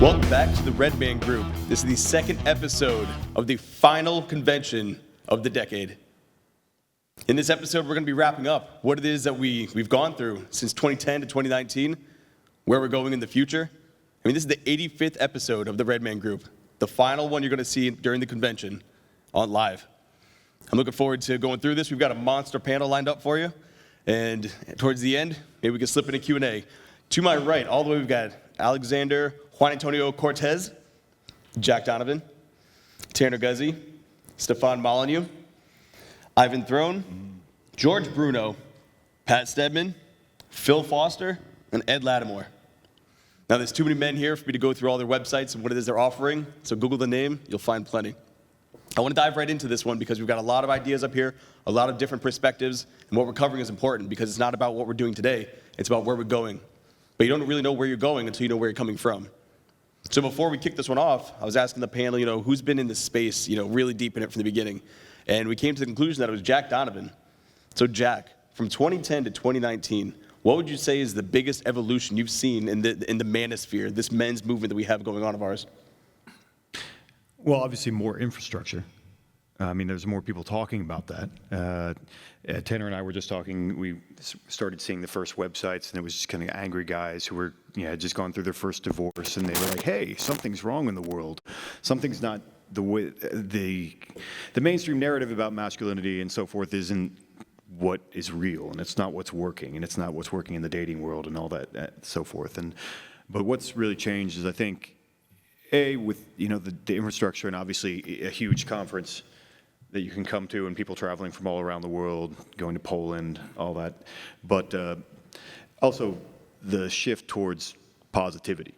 Welcome back to the Red Man Group. This is the second episode of the final convention of the decade. In this episode, we're going to be wrapping up what it is that we've gone through since 2010 to 2019, where we're going in the future. I mean, this is the 85th episode of the Red Man Group, the final one you're going to see during the convention on live. I'm looking forward to going through this. We've got a monster panel lined up for you. And towards the end, maybe we can slip in a Q&A. To my right, all the way, we've got Alexander Juan Antonio Cortez, Jack Donovan, Tanner Guzzi, Stefan Molyneux, Ivan Throne, George Bruno, Pat Stedman, Phil Foster, and Ed Lattimore. Now, there's too many men here for me to go through all their websites and what it is they're offering, so Google the name, you'll find plenty. I want to dive right into this one because we've got a lot of ideas up here, a lot of different perspectives, and what we're covering is important because it's not about what we're doing today, it's about where we're going. But you don't really know where you're going until you know where you're coming from. So before we kick this one off, I was asking the panel, who's been in this space, really deep in it from the beginning? And we came to the conclusion that it was Jack Donovan. So Jack, from 2010 to 2019, what would you say is the biggest evolution you've seen in the Manosphere, this men's movement that we have going on of ours? Well, obviously more infrastructure. I mean, there's more people talking about that. Tanner and I were just talking, we started seeing the first websites, and it was just kind of angry guys who were, had just gone through their first divorce, and they were like, hey, something's wrong in the world. Something's not the way, the mainstream narrative about masculinity and so forth isn't what is real, and it's not what's working, and it's not what's working in the dating world and all that, so forth. But what's really changed is, I think, with the infrastructure and obviously a huge conference that you can come to and people traveling from all around the world, going to Poland, all that. But also the shift towards positivity.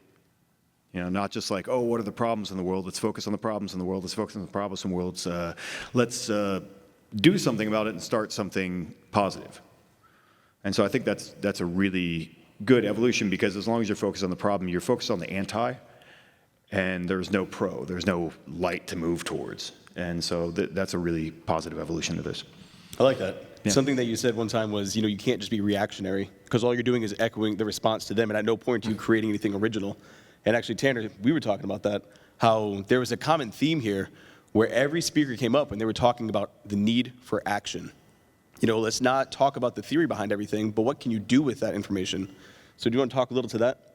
Not just like, oh, what are the problems in the world? Let's focus on the problems in the world. Let's focus on the problems in the world. Let's do something about it and start something positive. And so I think that's a really good evolution, because as long as you're focused on the problem, you're focused on the anti, and there's no pro, there's no light to move towards. And so that's a really positive evolution to this. I like that. Yeah. Something that you said one time was, you can't just be reactionary, because all you're doing is echoing the response to them, and at no point are you creating anything original. And actually, Tanner, we were talking about that, how there was a common theme here where every speaker came up and they were talking about the need for action. Let's not talk about the theory behind everything, but what can you do with that information? So do you want to talk a little to that?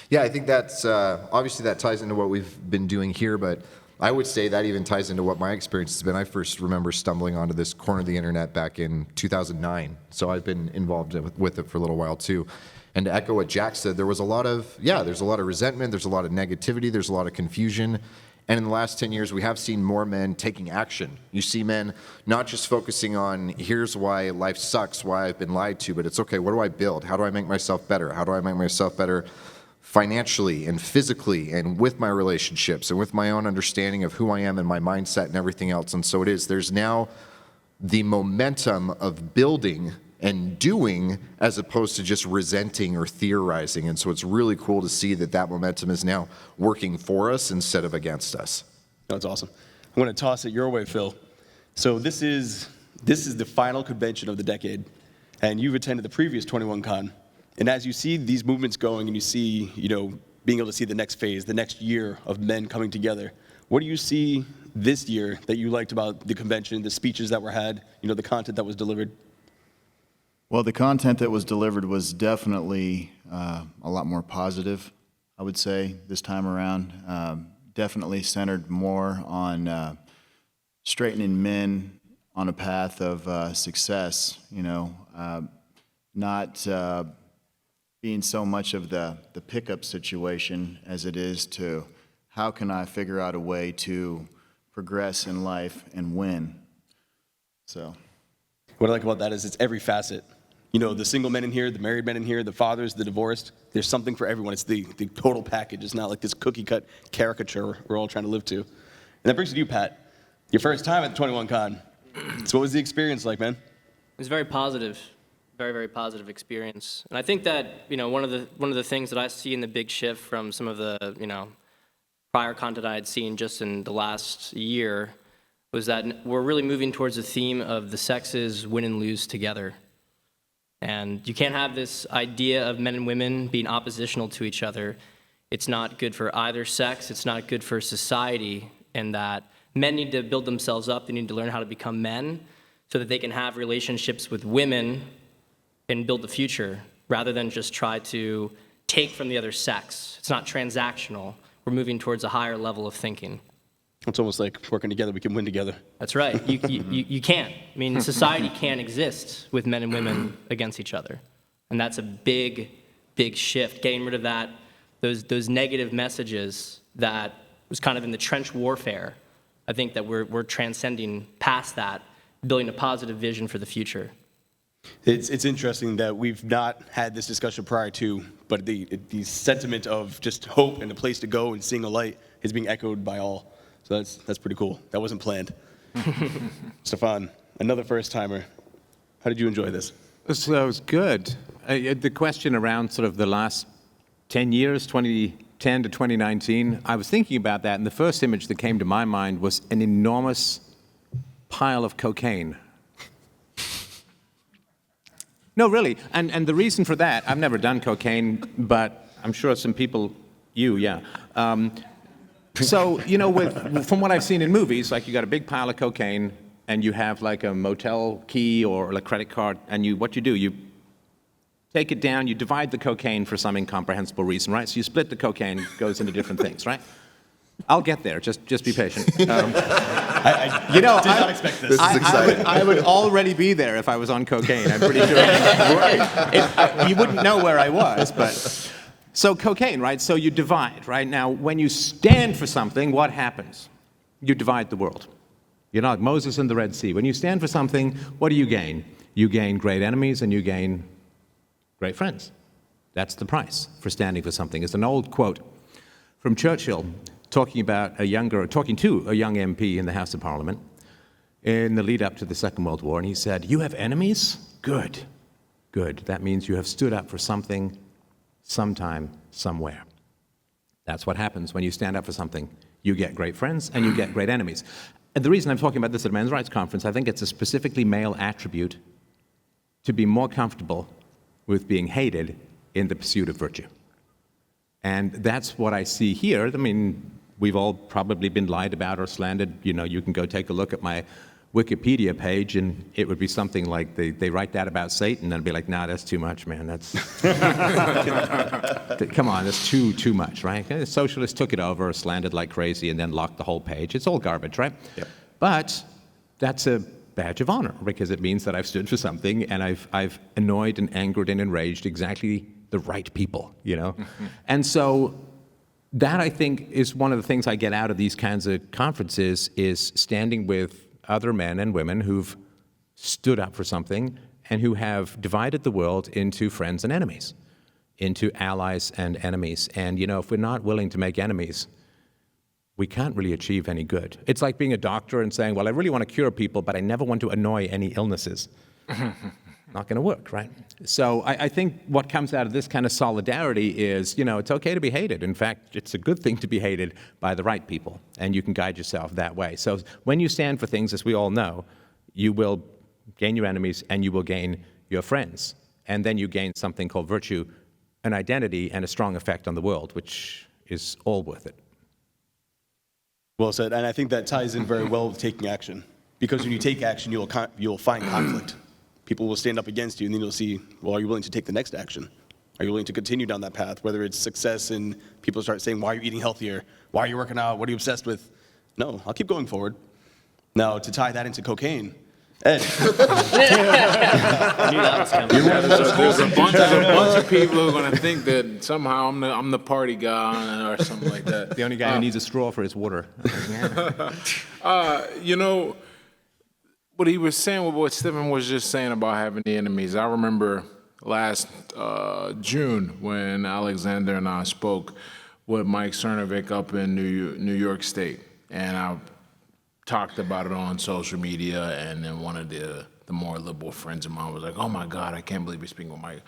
Yeah, I think that's, obviously that ties into what we've been doing here, but I would say that even ties into what my experience has been. I first remember stumbling onto this corner of the internet back in 2009, so I've been involved with it for a little while too. And to echo what Jack said, there's a lot of resentment, there's a lot of negativity, there's a lot of confusion. And in the last 10 years, we have seen more men taking action. You see men not just focusing on, here's why life sucks, why I've been lied to, but it's okay, what do I build? How do I make myself better? How do I make myself better financially and physically and with my relationships and with my own understanding of who I am and my mindset and everything else? And so there's now the momentum of building and doing as opposed to just resenting or theorizing. And so it's really cool to see that momentum is now working for us instead of against us. That's awesome. I'm going to toss it your way, Phil. So this is the final convention of the decade, and you've attended the previous 21 Con. And as you see these movements going and you see, being able to see the next phase, the next year of men coming together, what do you see this year that you liked about the convention, the speeches that were had, the content that was delivered? Well, the content that was delivered was definitely a lot more positive, I would say, this time around. Definitely centered more on straightening men on a path of success, not being so much of the pickup situation as it is to how can I figure out a way to progress in life and win. So what I like about that is it's every facet. The single men in here, the married men in here, the fathers, the divorced, there's something for everyone. It's the total package. It's not like this cookie-cut caricature we're all trying to live to. And that brings you to you, Pat. Your first time at the 21 Con. So what was the experience like, man? It was very positive, very, very positive experience. And I think that, one of the things that I see in the big shift from some of the, prior content I had seen just in the last year was that we're really moving towards a theme of the sexes win and lose together. And you can't have this idea of men and women being oppositional to each other It's not good for either sex. It's not good for society, and that men need to build themselves up. They need to learn how to become men so that they can have relationships with women and build the future rather than just try to take from the other sex. It's not transactional. We're moving towards a higher level of thinking. It's almost like working together, we can win together. That's right. You can't. I mean, society can't exist with men and women against each other. And that's a big, big shift, getting rid of that, those negative messages that was kind of in the trench warfare. I think that we're transcending past that, building a positive vision for the future. It's interesting that we've not had this discussion prior to, but the sentiment of just hope and a place to go and seeing a light is being echoed by all. So that's pretty cool. That wasn't planned. Stefan, another first-timer. How did you enjoy this? So it was good. The question around sort of the last 10 years, 2010 to 2019, I was thinking about that, and the first image that came to my mind was an enormous pile of cocaine. No, really. And the reason for that, I've never done cocaine, but I'm sure some people, yeah. So, from what I've seen in movies, like you got a big pile of cocaine and you have like a motel key or a credit card, and what you do, you take it down, you divide the cocaine for some incomprehensible reason, right? So you split the cocaine, goes into different things, right? I'll get there, just be patient. I did not expect this. This is exciting. I would already be there if I was on cocaine, I'm pretty sure. You wouldn't know where I was, but... So cocaine, right? So you divide, right? Now, when you stand for something, what happens? You divide the world. You're like Moses in the Red Sea. When you stand for something, what do you gain? You gain great enemies and you gain great friends. That's the price for standing for something. It's an old quote from Churchill talking to a young MP in the House of Parliament in the lead up to the Second World War, and he said, "You have enemies? Good. Good. That means you have stood up for something sometime, somewhere." That's what happens when you stand up for something. You get great friends and you get great enemies. And the reason I'm talking about this at a men's rights conference, I think it's a specifically male attribute to be more comfortable with being hated in the pursuit of virtue. And that's what I see here. I mean, we've all probably been lied about or slandered. You can go take a look at my Wikipedia page, and it would be something like they write that about Satan, and I'd be like, nah, that's too much, man. That's come on, that's too much, right? The socialists took it over, slandered like crazy, and then locked the whole page. It's all garbage, right? Yep. But that's a badge of honor because it means that I've stood for something, and I've annoyed and angered and enraged exactly the right people, And so that, I think, is one of the things I get out of these kinds of conferences is standing with other men and women who've stood up for something and who have divided the world into friends and enemies, into allies and enemies. And, if we're not willing to make enemies, we can't really achieve any good. It's like being a doctor and saying, well, I really want to cure people, but I never want to annoy any illnesses. Not going to work, right? So I think what comes out of this kind of solidarity is, it's okay to be hated. In fact, it's a good thing to be hated by the right people, and you can guide yourself that way. So when you stand for things, as we all know, you will gain your enemies and you will gain your friends. And then you gain something called virtue, an identity, and a strong effect on the world, which is all worth it. Well said, and I think that ties in very well with taking action. Because when you take action, you'll find conflict. People will stand up against you, and then you'll see, well, are you willing to take the next action? Are you willing to continue down that path, whether it's success and people start saying, why are you eating healthier? Why are you working out? What are you obsessed with? No, I'll keep going forward. Now, to tie that into cocaine, Ed. I knew that was coming. There's a bunch of people who are going to think that somehow I'm the party guy or something like that. The only guy who needs a straw for his water. What he was saying, what Stephen was just saying about having the enemies, I remember last June when Alexander and I spoke with Mike Cernovic up in New York State, and I talked about it on social media, and then one of the more liberal friends of mine was like, oh my God, I can't believe you're speaking with Mike.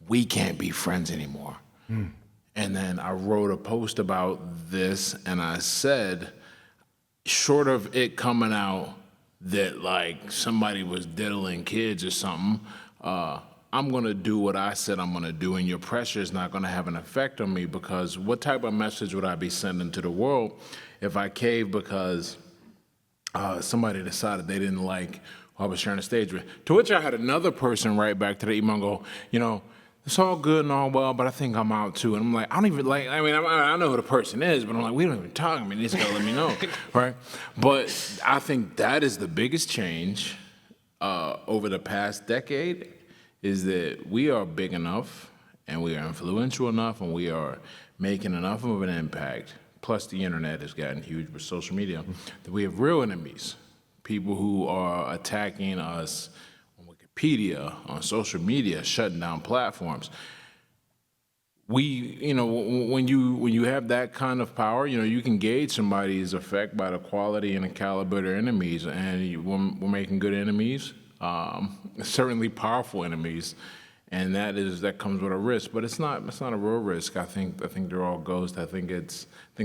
We can't be friends anymore. And then I wrote a post about this, and I said, short of it coming out that like somebody was diddling kids or something, I'm going to do what I said I'm going to do, and your pressure is not going to have an effect on me, because what type of message would I be sending to the world if I cave because somebody decided they didn't like who I was sharing the stage with? To which I had another person write back to the email and go, you know, it's all good and all well, but I think I'm out too. And I'm like, I don't even like, I know who the person is, but I'm like, we don't even talk. I mean, they just gotta let me know, right? But I think that is the biggest change over the past decade, is that we are big enough and we are influential enough and we are making enough of an impact, plus the internet has gotten huge with social media, that we have real enemies, people who are attacking us Wikipedia, on social media, shutting down platforms. We, you know, when you have that kind of power, you know, you can gauge somebody's effect by the quality and the caliber of their enemies, and we're making good enemies, certainly powerful enemies, and that comes with a risk. But it's not a real risk. I think they're all ghosts. I think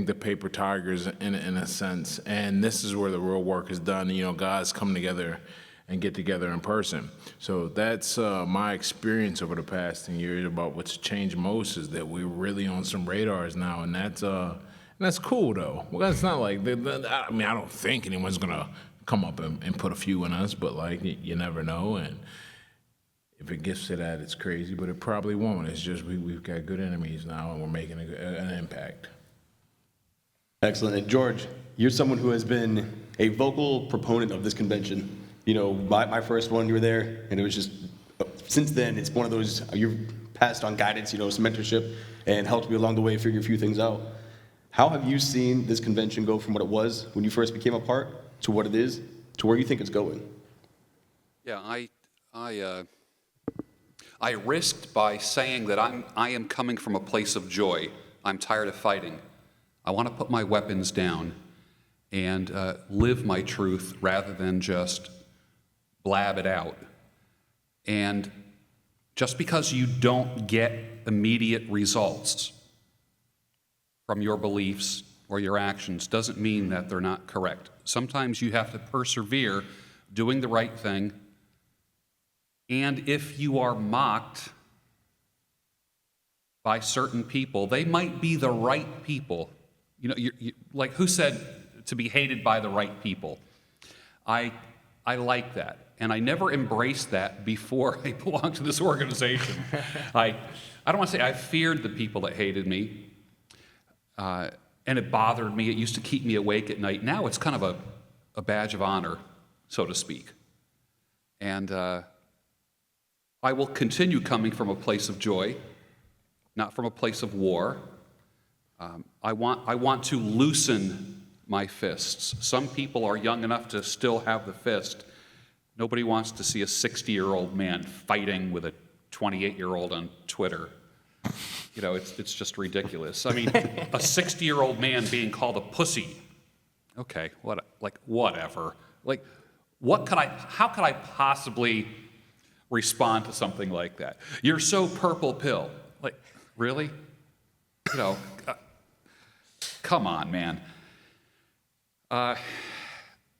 the paper tigers in a sense, and this is where the real work is done. You know, guys come together and get together in person. So that's my experience over the past 10 years about what's changed most, is that we're really on some radars now, and that's cool though. Well, it's not like, I mean, I don't think anyone's gonna come up and put a few in us, but like, you never know, and if it gets to that, it's crazy, but it probably won't. It's just we've got good enemies now, and we're making an impact. Excellent. And George, you're someone who has been a vocal proponent of this convention. You know, my first one, you were there, and it was just, since then, it's one of those, you've passed on guidance, you know, some mentorship, and helped me along the way figure a few things out. How have you seen this convention go from what it was when you first became a part to what it is to where you think it's going? Yeah, I risked by saying that I am coming from a place of joy. I'm tired of fighting. I want to put my weapons down and live my truth rather than just blab it out. And just because you don't get immediate results from your beliefs or your actions doesn't mean that they're not correct. Sometimes you have to persevere doing the right thing. And if you are mocked by certain people, they might be the right people. You know, like who said to be hated by the right people? I like that. And I never embraced that before I belonged to this organization. I don't want to say I feared the people that hated me, and it bothered me. It used to keep me awake at night. Now it's kind of a badge of honor, so to speak. And I will continue coming from a place of joy, not from a place of war. I want to loosen my fists. Some people are young enough to still have the fist. Nobody wants to see a 60-year-old man fighting with a 28-year-old on Twitter. You know, it's just ridiculous. I mean, a 60-year-old man being called a pussy. Okay, whatever. Like, how could I possibly respond to something like that? You're so purple pill. Like, really? You know, come on, man.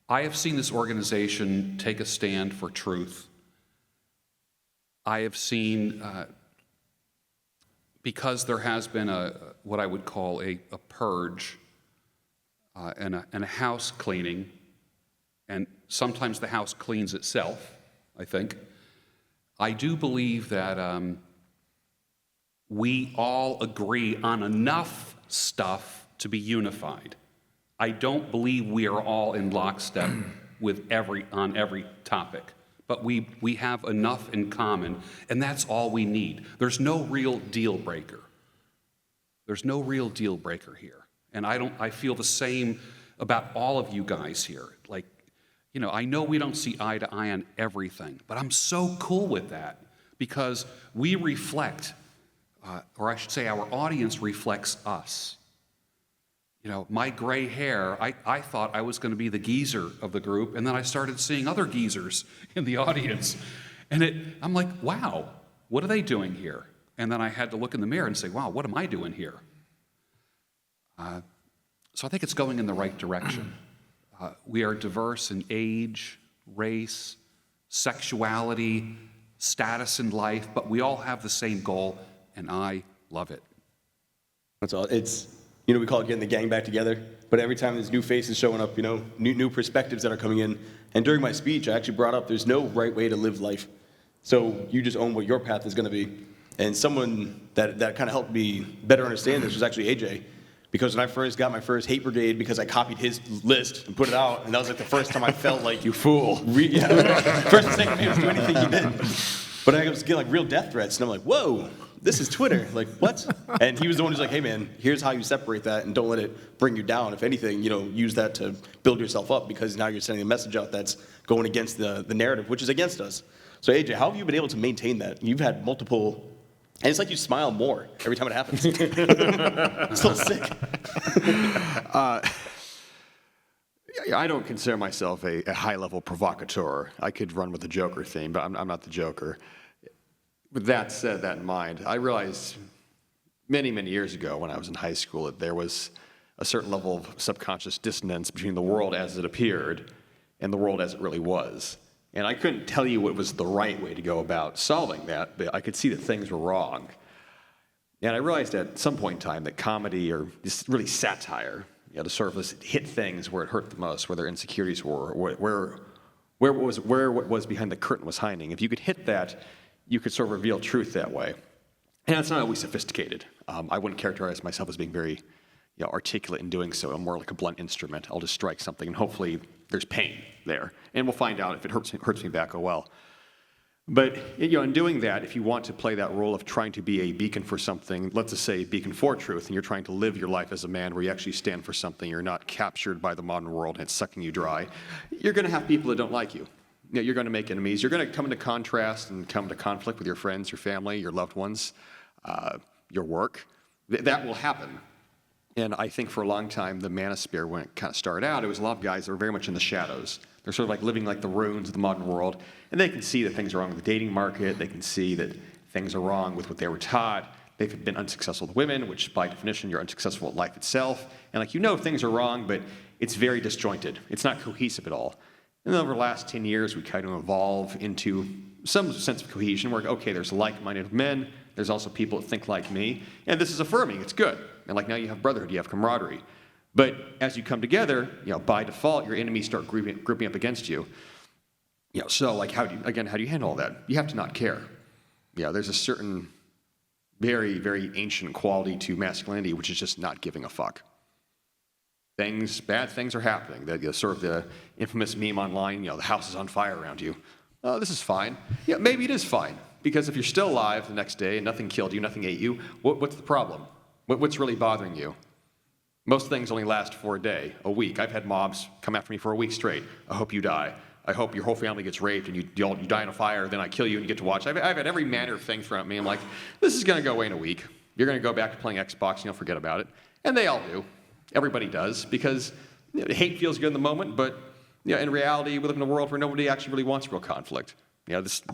I have seen this organization take a stand for truth. I have seen, because there has been what I would call a purge and a house cleaning, and sometimes the house cleans itself, I think. I do believe that we all agree on enough stuff to be unified. I don't believe we are all in lockstep with on every topic, but we have enough in common, and that's all we need. There's no real deal breaker. There's no real deal breaker here, and I feel the same about all of you guys here. Like, you know, I know we don't see eye to eye on everything, but I'm so cool with that because we reflect, or I should say, our audience reflects us. You know, my gray hair, I thought I was going to be the geezer of the group, and then I started seeing other geezers in the audience. And I'm like, wow, what are they doing here? And then I had to look in the mirror and say, wow, what am I doing here? So I think it's going in the right direction. We are diverse in age, race, sexuality, status in life, but we all have the same goal, and I love it. That's all. It's, we call it getting the gang back together. But every time there's new faces showing up, new perspectives that are coming in. And during my speech, I actually brought up there's no right way to live life. So you just own what your path is going to be. And someone that kind of helped me better understand this was actually AJ. Because when I first got my first hate brigade, because I copied his list and put it out, and that was like the first time I felt like, you fool. First mistake I made was do anything he did. But I was getting like real death threats, and I'm like, whoa, this is Twitter. Like, what? And he was the one who's like, hey man, here's how you separate that, and don't let it bring you down. If anything, use that to build yourself up, because now you're sending a message out that's going against the narrative, which is against us. So AJ, how have you been able to maintain that? You've had multiple, and it's like you smile more every time it happens. It's so sick. I don't consider myself a high-level provocateur. I could run with the Joker theme, but I'm not the Joker. With that said, that in mind, I realized many, many years ago when I was in high school that there was a certain level of subconscious dissonance between the world as it appeared and the world as it really was. And I couldn't tell you what was the right way to go about solving that, but I could see that things were wrong. And I realized at some point in time that comedy, or just really satire, to sort of hit things where it hurt the most, where their insecurities were, where what was behind the curtain was hiding. If you could hit that, you could sort of reveal truth that way. And it's not always sophisticated. I wouldn't characterize myself as being very articulate in doing so. I'm more like a blunt instrument. I'll just strike something, and hopefully there's pain there. And we'll find out if it hurts me back, oh well. But in doing that, if you want to play that role of trying to be a beacon for something, let's just say beacon for truth, and you're trying to live your life as a man where you actually stand for something, you're not captured by the modern world and it's sucking you dry, you're going to have people that don't like you. You're going to make enemies. You're going to come into contrast and come into conflict with your friends, your family, your loved ones, your work. That will happen. And I think for a long time, the Manosphere, when it kind of started out, it was a lot of guys that were very much in the shadows. They're sort of like living like the ruins of the modern world. And they can see that things are wrong with the dating market. They can see that things are wrong with what they were taught. They've been unsuccessful with women, which by definition, you're unsuccessful at life itself. And things are wrong, but it's very disjointed. It's not cohesive at all. And over the last 10 years, we kind of evolve into some sense of cohesion where, okay, there's like-minded men. There's also people that think like me. And this is affirming. It's good. And now you have brotherhood. You have camaraderie. But as you come together, by default, your enemies start grouping up against you. So how do you handle all that? You have to not care. There's a certain very, very ancient quality to masculinity, which is just not giving a fuck. Bad things are happening. Sort of the infamous meme online, the house is on fire around you. Oh, this is fine. Yeah, maybe it is fine. Because if you're still alive the next day and nothing killed you, nothing ate you, what's the problem? What's really bothering you? Most things only last for a day, a week. I've had mobs come after me for a week straight. I hope you die. I hope your whole family gets raped and you die in a fire, then I kill you and you get to watch. I've had every manner of thing thrown at me. I'm like, this is going to go away in a week. You're going to go back to playing Xbox and you'll forget about it. And they all do. Everybody does, because hate feels good in the moment, but in reality, we live in a world where nobody actually really wants real conflict.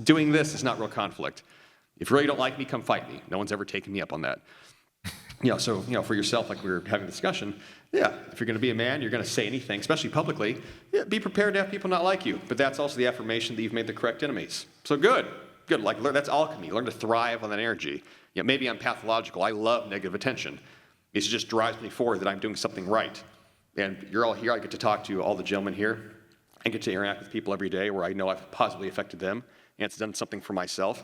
Doing this is not real conflict. If you really don't like me, come fight me. No one's ever taken me up on that. So for yourself, like we were having a discussion, if you're going to be a man, you're going to say anything, especially publicly, be prepared to have people not like you. But that's also the affirmation that you've made the correct enemies. So good. That's alchemy. Learn to thrive on that energy. Maybe I'm pathological. I love negative attention. It just drives me forward that I'm doing something right. And you're all here. I get to talk to all the gentlemen here. I get to interact with people every day where I know I've positively affected them, and it's done something for myself.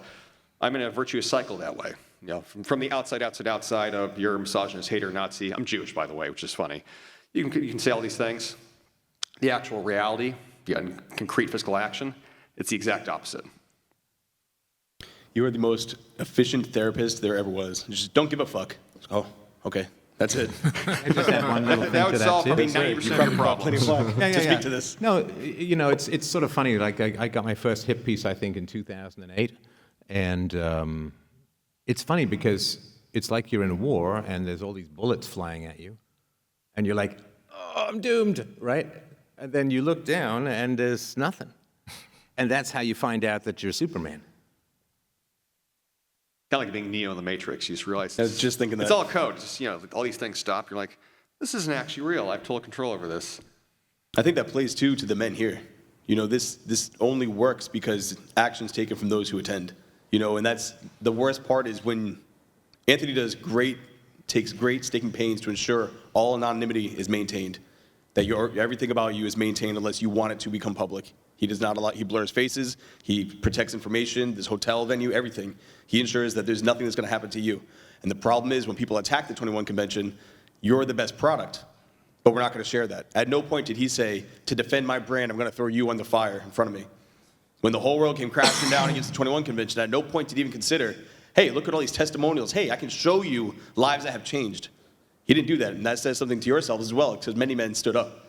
I'm in a virtuous cycle that way. From the outside of you're a misogynist, hater, Nazi. I'm Jewish, by the way, which is funny. You can say all these things. The actual reality, in concrete physical action, it's the exact opposite. You are the most efficient therapist there ever was. Just don't give a fuck. Oh, okay. That's it. I just add one little thing That to would that solve too. probably 90% of your problems. To speak to this. No, it's sort of funny. Like I got my first hip piece, I think, in 2008, and it's funny because it's like you're in a war and there's all these bullets flying at you, and you're like, oh, I'm doomed, right? And then you look down and there's nothing, and that's how you find out that you're Superman. Kind of like being Neo in the Matrix. You just realize I was just thinking that. it's all code. Just, all these things stop. You're like, this isn't actually real. I have total control over this. I think that plays too to the men here. This only works because action's taken from those who attend. And that's the worst part is when Anthony takes great staking pains to ensure all anonymity is maintained, that everything about you is maintained unless you want it to become public. He does not allow, he blurs faces, he protects information, this hotel venue, everything. He ensures that there's nothing that's going to happen to you. And the problem is when people attack the 21 convention, you're the best product, but we're not going to share that. At no point did he say, to defend my brand, I'm going to throw you on the fire in front of me. When the whole world came crashing down against the 21 convention, at no point did he even consider, hey, look at all these testimonials. Hey, I can show you lives that have changed. He didn't do that, and that says something to yourselves as well, because many men stood up.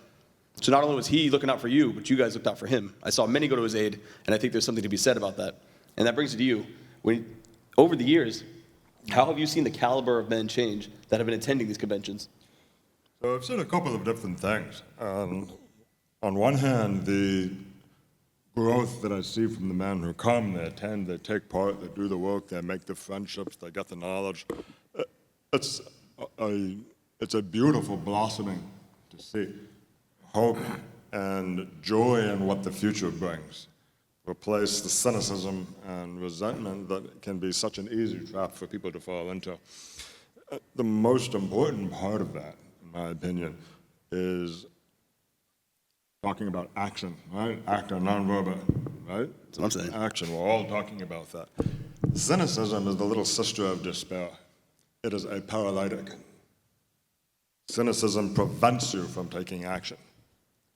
So not only was he looking out for you, but you guys looked out for him. I saw many go to his aid, and I think there's something to be said about that. And that brings it to you. Over the years, how have you seen the caliber of men change that have been attending these conventions? So I've seen a couple of different things. On one hand, the growth that I see from the men who come, they attend, they take part, they do the work, they make the friendships, they get the knowledge. It's a beautiful blossoming to see. Hope and joy in what the future brings. Replace the cynicism and resentment that can be such an easy trap for people to fall into. The most important part of that, in my opinion, is talking about action, right? Actor, non-verbal, right? That's what I'm saying. Action, we're all talking about that. Cynicism is the little sister of despair. It is a paralytic. Cynicism prevents you from taking action.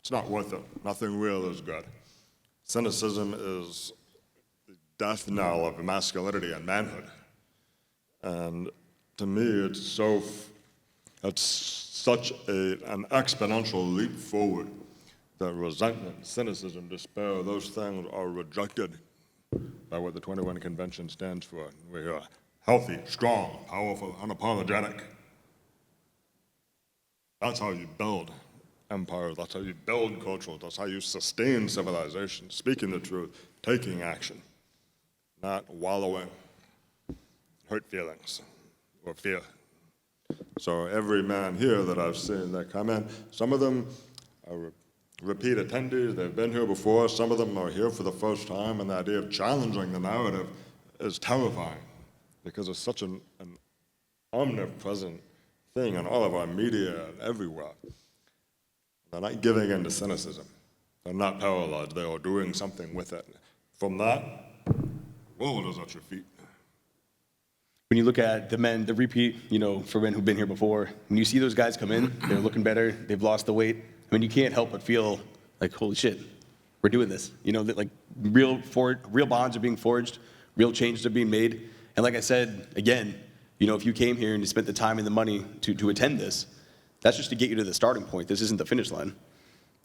It's not worth it. Nothing real is good. Cynicism is the death knell of masculinity and manhood. And to me, it's such an exponential leap forward that resentment, cynicism, despair, those things are rejected by what the 21 Convention stands for. We're healthy, strong, powerful, unapologetic. That's how you build empire, that's how you build culture, that's how you sustain civilization, speaking the truth, taking action, not wallowing, hurt feelings, or fear. So every man here that I've seen that come in, some of them are repeat attendees, they've been here before, some of them are here for the first time, and the idea of challenging the narrative is terrifying because it's such an omnipresent thing in all of our media and everywhere. They're not giving in to cynicism. They're not paralyzed. They are doing something with it. From that, world is at your feet. When you look at the men, the repeat, for men who've been here before, when you see those guys come in, they're looking better, they've lost the weight. I mean, you can't help but feel like, holy shit, we're doing this. That like real bonds are being forged, real changes are being made. And like I said, again, if you came here and you spent the time and the money to attend this, that's just to get you to the starting point. This isn't the finish line.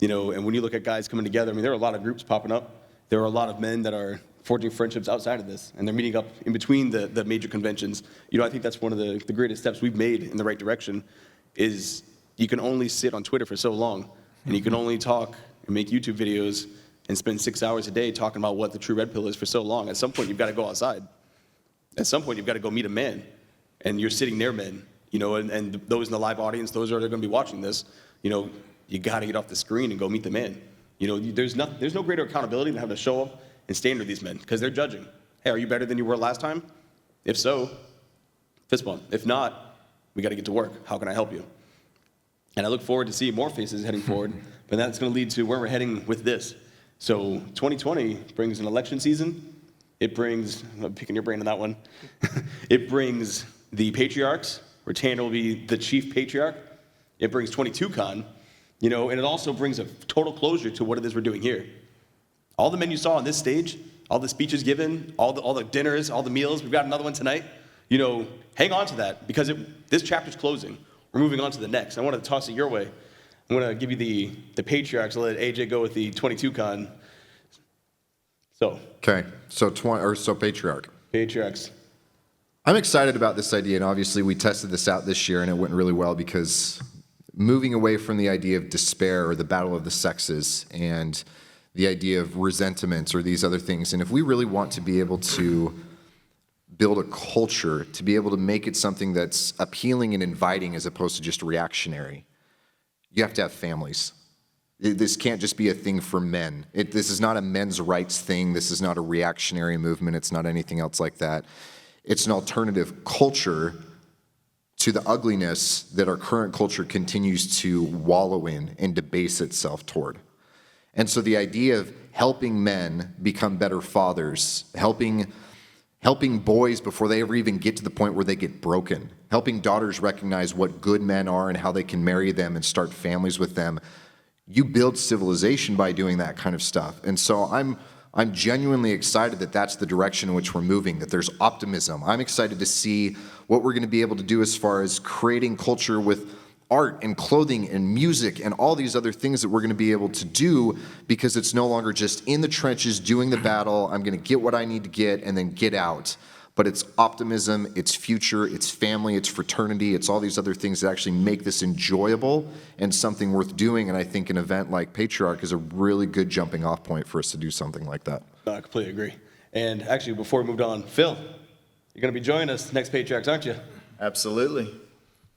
And when you look at guys coming together, I mean, there are a lot of groups popping up. There are a lot of men that are forging friendships outside of this, and they're meeting up in between the major conventions. I think that's one of the greatest steps we've made in the right direction is you can only sit on Twitter for so long, and you can only talk and make YouTube videos and spend 6 hours a day talking about what the true red pill is for so long. At some point, you've got to go outside. At some point, you've got to go meet a man, and you're sitting near men. And those in the live audience, those are going to be watching this, you got to get off the screen and go meet the man. There's no greater accountability than having to show up and stand with these men because they're judging. Hey, are you better than you were last time? If so, fist bump. If not, we got to get to work. How can I help you? And I look forward to seeing more faces heading forward, but that's going to lead to where we're heading with this. So 2020 brings an election season. It brings, I'm picking your brain on that one. It brings the patriarchs, where Tanner will be the chief patriarch. It brings 22Con, and it also brings a total closure to what it is we're doing here. All the men you saw on this stage, all the speeches given, all the dinners, all the meals, we've got another one tonight. Hang on to that because this chapter's closing. We're moving on to the next. I want to toss it your way. I'm going to give you the patriarchs. I'll let AJ go with the 22Con. Okay, so patriarch. Patriarchs. I'm excited about this idea, and obviously we tested this out this year, and it went really well because moving away from the idea of despair or the battle of the sexes and the idea of resentments or these other things, and if we really want to be able to build a culture, to be able to make it something that's appealing and inviting as opposed to just reactionary, you have to have families. This can't just be a thing for men. This is not a men's rights thing. This is not a reactionary movement. It's not anything else like that. It's an alternative culture to the ugliness that our current culture continues to wallow in and debase itself toward. And so the idea of helping men become better fathers, helping boys before they ever even get to the point where they get broken, helping daughters recognize what good men are and how they can marry them and start families with them. You build civilization by doing that kind of stuff. And so I'm genuinely excited that that's the direction in which we're moving, that there's optimism. I'm excited to see what we're going to be able to do as far as creating culture with art and clothing and music and all these other things that we're going to be able to do, because it's no longer just in the trenches doing the battle. I'm going to get what I need to get and then get out. But it's optimism, it's future, it's family, it's fraternity, it's all these other things that actually make this enjoyable and something worth doing. And I think an event like Patriarch is a really good jumping off point for us to do something like that. No, I completely agree. And actually, before we moved on, Phil, you're going to be joining us next Patriarchs, aren't you? Absolutely.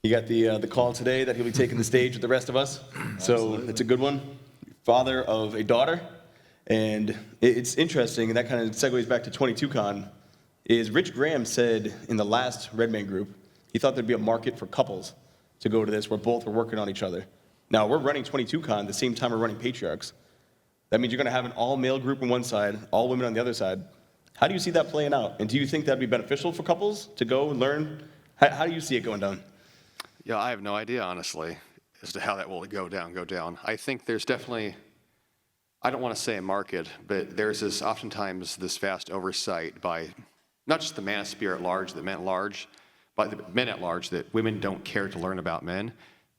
You got the call today that he'll be taking the stage with the rest of us. So it's a good one. Father of a daughter. And it's interesting, and that kind of segues back to 22Con, is Rich Graham said in the last Redman group, he thought there'd be a market for couples to go to this where both are working on each other. Now, we're running 22Con the same time we're running Patriarchs. That means you're going to have an all-male group on one side, all women on the other side. How do you see that playing out? And do you think that'd be beneficial for couples to go and learn? How do you see it going down? Yeah, I have no idea, honestly, as to how that will go down. I think there's definitely, I don't want to say a market, but there's oftentimes this vast oversight by not just the manosphere at large, the men at large, but the men at large, that women don't care to learn about men.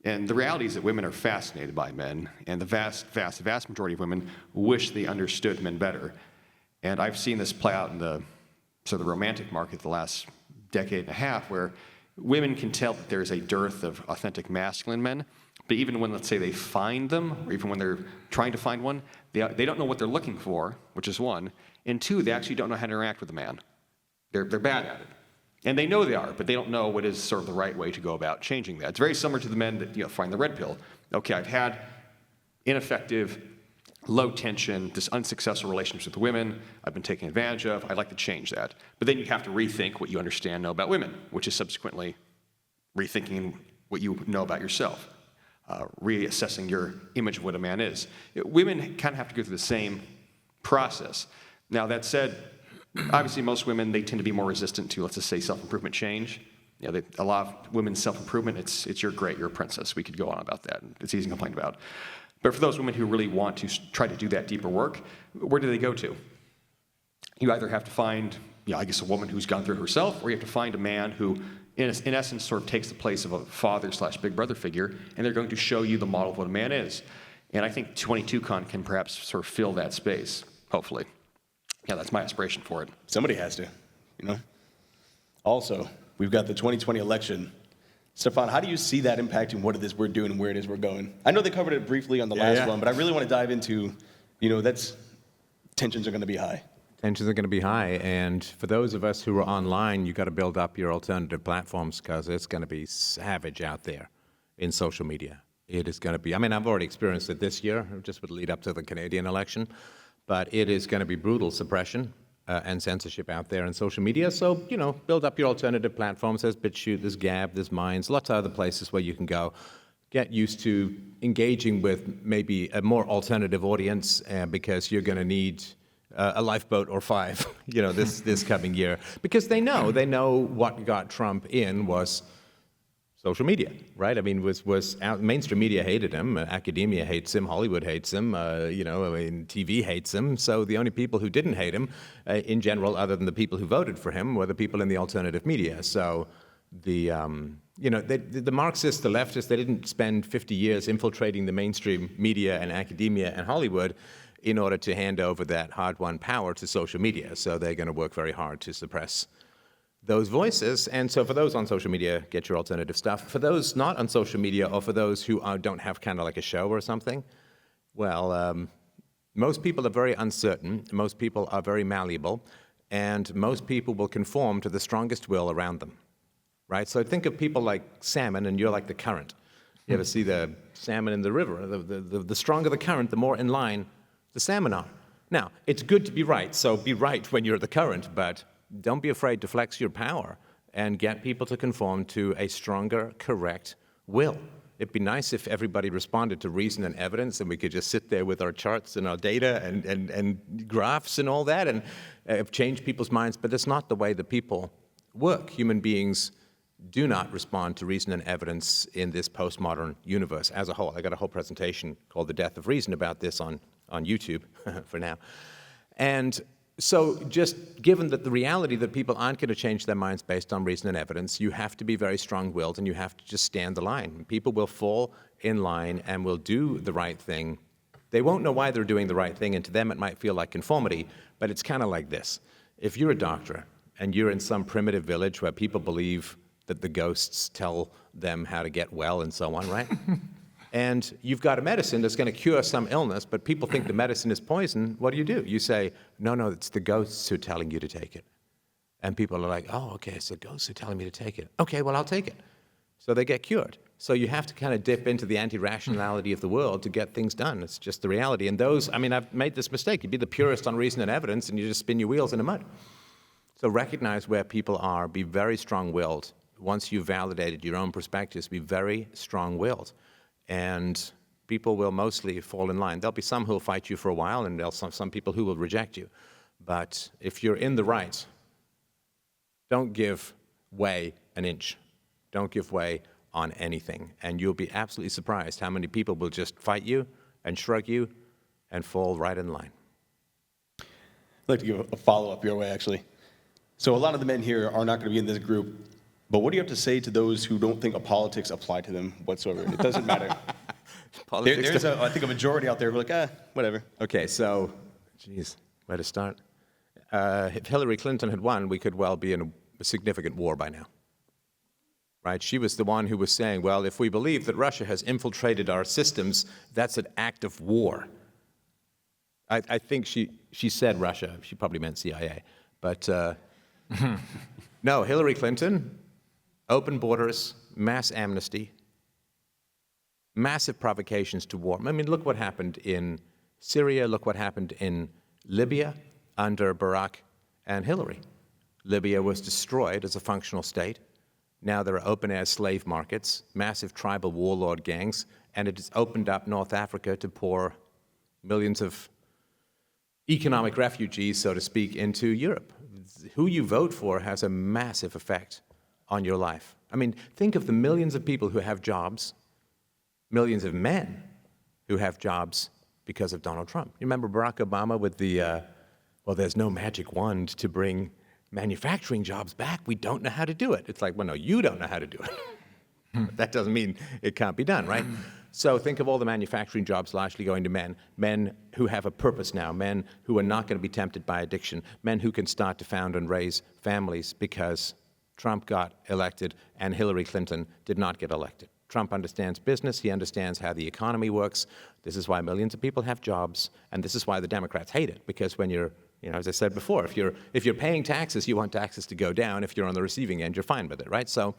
And the reality is that women are fascinated by men, and the vast majority of women wish they understood men better. And I've seen this play out in the sort of the romantic market the last decade and a half, where women can tell that there's a dearth of authentic masculine men, but even when, let's say, they find them, or even when they're trying to find one, they don't know what they're looking for, which is one, and two, they actually don't know how to interact with a man. They're bad at it. And they know they are, but they don't know what is sort of the right way to go about changing that. It's very similar to the men that find the red pill. Okay, I've had ineffective, low tension, this unsuccessful relationships with women I've been taken advantage of. I'd like to change that. But then you have to rethink what you understand, know about women, which is subsequently rethinking what you know about yourself, reassessing your image of what a man is. Women kind of have to go through the same process. Now, that said, obviously, most women, they tend to be more resistant to, let's just say, self-improvement change. A lot of women's self-improvement, it's you're great, you're a princess. We could go on about that. It's easy to complain about. But for those women who really want to try to do that deeper work, where do they go to? You either have to find, I guess, a woman who's gone through it herself, or you have to find a man who, in essence, sort of takes the place of a father/big brother figure, and they're going to show you the model of what a man is. And I think 22Con can perhaps sort of fill that space, hopefully. Yeah, that's my aspiration for it. Somebody has to, Also, we've got the 2020 election. Stefan, how do you see that impacting what it is we're doing and where it is we're going? I know they covered it briefly on the last one, but I really want to dive into, tensions are going to be high. Tensions are going to be high, and for those of us who are online, you got to build up your alternative platforms, because it's going to be savage out there in social media. It is going to be, I've already experienced it this year, just with the lead up to the Canadian election. But it is going to be brutal suppression and censorship out there in social media. So, build up your alternative platforms. There's BitChute, there's Gab, there's Minds, lots of other places where you can go. Get used to engaging with maybe a more alternative audience, because you're going to need a lifeboat or 5, this coming year. Because they know what got Trump in was social media, right? Mainstream media hated him, academia hates him, Hollywood hates him, TV hates him. So the only people who didn't hate him, in general, other than the people who voted for him, were the people in the alternative media. So the Marxists, the leftists, they didn't spend 50 years infiltrating the mainstream media and academia and Hollywood in order to hand over that hard-won power to social media. So they're going to work very hard to suppress those voices. And so for those on social media, get your alternative stuff. For those not on social media, or for those who don't have kind of like a show or something, well, most people are very uncertain, most people are very malleable, and most people will conform to the strongest will around them, right? So think of people like salmon, and you're like the current. You ever see the salmon in the river? The stronger the current, the more in line the salmon are. Now, it's good to be right, so be right when you're the current, but don't be afraid to flex your power and get people to conform to a stronger, correct will. It'd be nice if everybody responded to reason and evidence, and we could just sit there with our charts and our data and graphs and all that and change people's minds, but that's not the way that people work. Human beings do not respond to reason and evidence in this postmodern universe as a whole. I got a whole presentation called The Death of Reason about this on YouTube for now. And so just given that the reality that people aren't going to change their minds based on reason and evidence, you have to be very strong-willed and you have to just stand the line. People will fall in line and will do the right thing. They won't know why they're doing the right thing, and to them it might feel like conformity, but it's kind of like this. If you're a doctor and you're in some primitive village where people believe that the ghosts tell them how to get well and so on, right? And you've got a medicine that's going to cure some illness, but people think the medicine is poison. What do? You say, no, it's the ghosts who are telling you to take it. And people are like, oh, okay, it's the ghosts who are telling me to take it. Okay, well, I'll take it. So they get cured. So you have to kind of dip into the anti-rationality of the world to get things done. It's just the reality. And I've made this mistake. You'd be the purist on reason and evidence, and you just spin your wheels in the mud. So recognize where people are. Be very strong-willed. Once you've validated your own perspectives, be very strong-willed. And people will mostly fall in line. There'll be some who will fight you for a while, and there'll be some people who will reject you. But if you're in the right, don't give way an inch. Don't give way on anything. And you'll be absolutely surprised how many people will just fight you and shrug you and fall right in line. I'd like to give a follow-up your way, actually. So a lot of the men here are not going to be in this group. But what do you have to say to those who don't think politics apply to them whatsoever? It doesn't matter. There's I think, a majority out there who are like, whatever. Okay, so, geez, where to start? If Hillary Clinton had won, we could well be in a significant war by now. Right? She was the one who was saying, well, if we believe that Russia has infiltrated our systems, that's an act of war. I think she said Russia. She probably meant CIA. But no, Hillary Clinton, open borders, mass amnesty, massive provocations to war. I mean, look what happened in Syria, look what happened in Libya under Barack and Hillary. Libya was destroyed as a functional state. Now there are open-air slave markets, massive tribal warlord gangs, and it has opened up North Africa to pour millions of economic refugees, so to speak, into Europe. Who you vote for has a massive effect on your life. I mean, think of the millions of people who have jobs, millions of men who have jobs because of Donald Trump. You remember Barack Obama with the, well, there's no magic wand to bring manufacturing jobs back. We don't know how to do it. It's like, well, no, you don't know how to do it. But that doesn't mean it can't be done, right? So think of all the manufacturing jobs largely going to men who have a purpose now, men who are not going to be tempted by addiction, men who can start to found and raise families because Trump got elected and Hillary Clinton did not get elected. Trump understands business. He understands how the economy works. This is why millions of people have jobs, and this is why the Democrats hate it, because when you're, as I said before, if you're paying taxes, you want taxes to go down. If you're on the receiving end, you're fine with it, right? So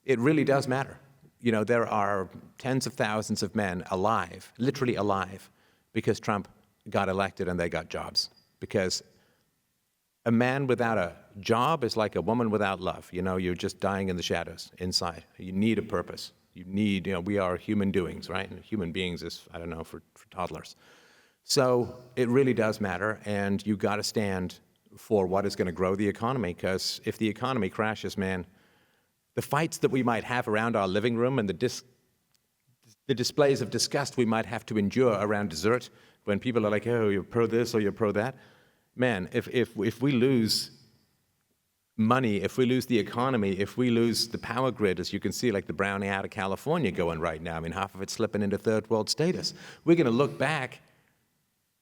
it really does matter. There are tens of thousands of men alive, literally alive, because Trump got elected and they got jobs. Because a man without a job is like a woman without love. You're just dying in the shadows inside. You need a purpose. You need, we are human doings, right? And human beings is, I don't know, for toddlers. So it really does matter, and you got to stand for what is going to grow the economy, because if the economy crashes, man, the fights that we might have around our living room and the displays of disgust we might have to endure around dessert when people are like, oh, you're pro this or you're pro that. Man, if we lose money, if we lose the economy, if we lose the power grid, as you can see, like the brownie out of California going right now, I mean, half of it's slipping into third world status. We're going to look back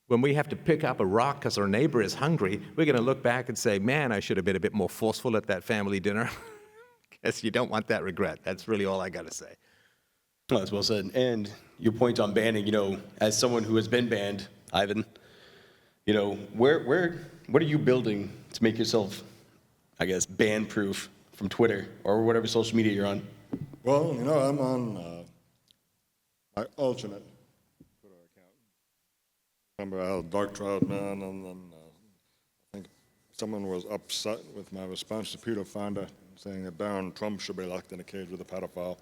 when we have to pick up a rock because our neighbor is hungry. We're going to look back and say, man, I should have been a bit more forceful at that family dinner. Because you don't want that regret. That's really all I got to say. Well, that's well said. And your point on banning, as someone who has been banned, Ivan, what are you building to make yourself, I guess, ban-proof from Twitter or whatever social media you're on? Well, I'm on my alternate Twitter account. Remember, I had Dark Trout Man, and then I think someone was upset with my response to Peter Fonda, saying that Barron Trump should be locked in a cage with a pedophile.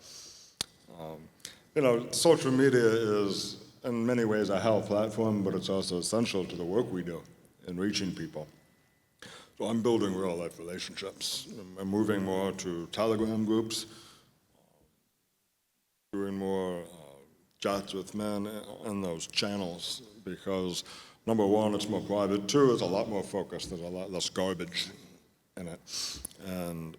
Social media is in many ways a hell platform, but it's also essential to the work we do in reaching people. So I'm building real-life relationships. I'm moving more to Telegram groups, doing more chats with men in those channels because, number one, it's more private. Two, it's a lot more focused. There's a lot less garbage in it. And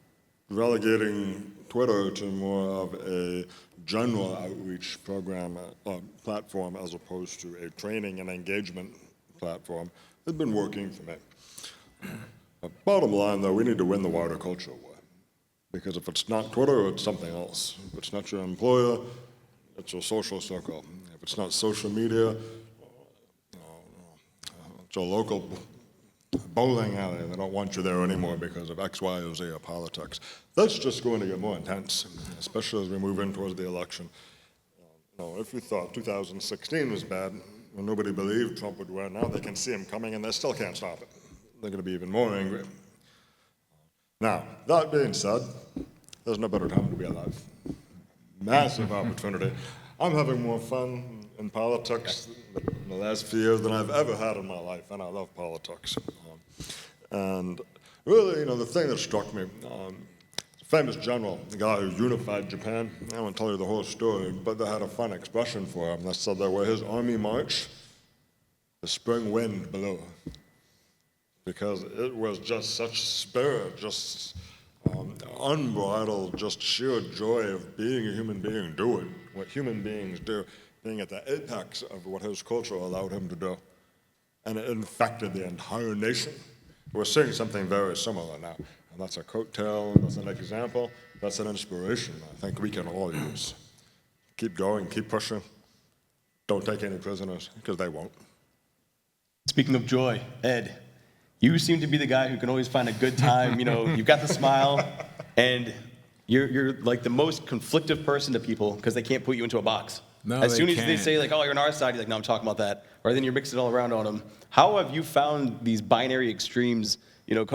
relegating Twitter to more of a general outreach program, platform, as opposed to a training and engagement platform has been working for me. Bottom line, though, we need to win the wider culture war. Because if it's not Twitter, it's something else. If it's not your employer, it's your social circle. If it's not social media, it's your local bowling alley. They don't want you there anymore because of X, Y, or Z or politics. That's just going to get more intense, especially as we move in towards the election. If we thought 2016 was bad, when nobody believed Trump would win, now they can see him coming and they still can't stop it. They're going to be even more angry. Now, that being said, there's no better time to be alive. Massive opportunity. I'm having more fun in politics in the last few years than I've ever had in my life, and I love politics. And really, the thing that struck me, a famous general, the guy who unified Japan, I won't tell you the whole story, but they had a fun expression for him. They said that where his army marched, the spring wind blew. Because it was just such spirit, just unbridled, just sheer joy of being a human being, doing what human beings do, being at the apex of what his culture allowed him to do. And it infected the entire nation. We're seeing something very similar now. And that's a coattail, that's an example, that's an inspiration I think we can all use. Keep going, keep pushing. Don't take any prisoners, because they won't. Speaking of joy, Ed, you seem to be the guy who can always find a good time. You've got the smile, and you're like the most conflictive person to people because they can't put you into a box. No, as soon as they can't. say, like, oh, you're on our side, you're like, no, I'm talking about that. Or then you're mixing it all around on them. How have you found these binary extremes?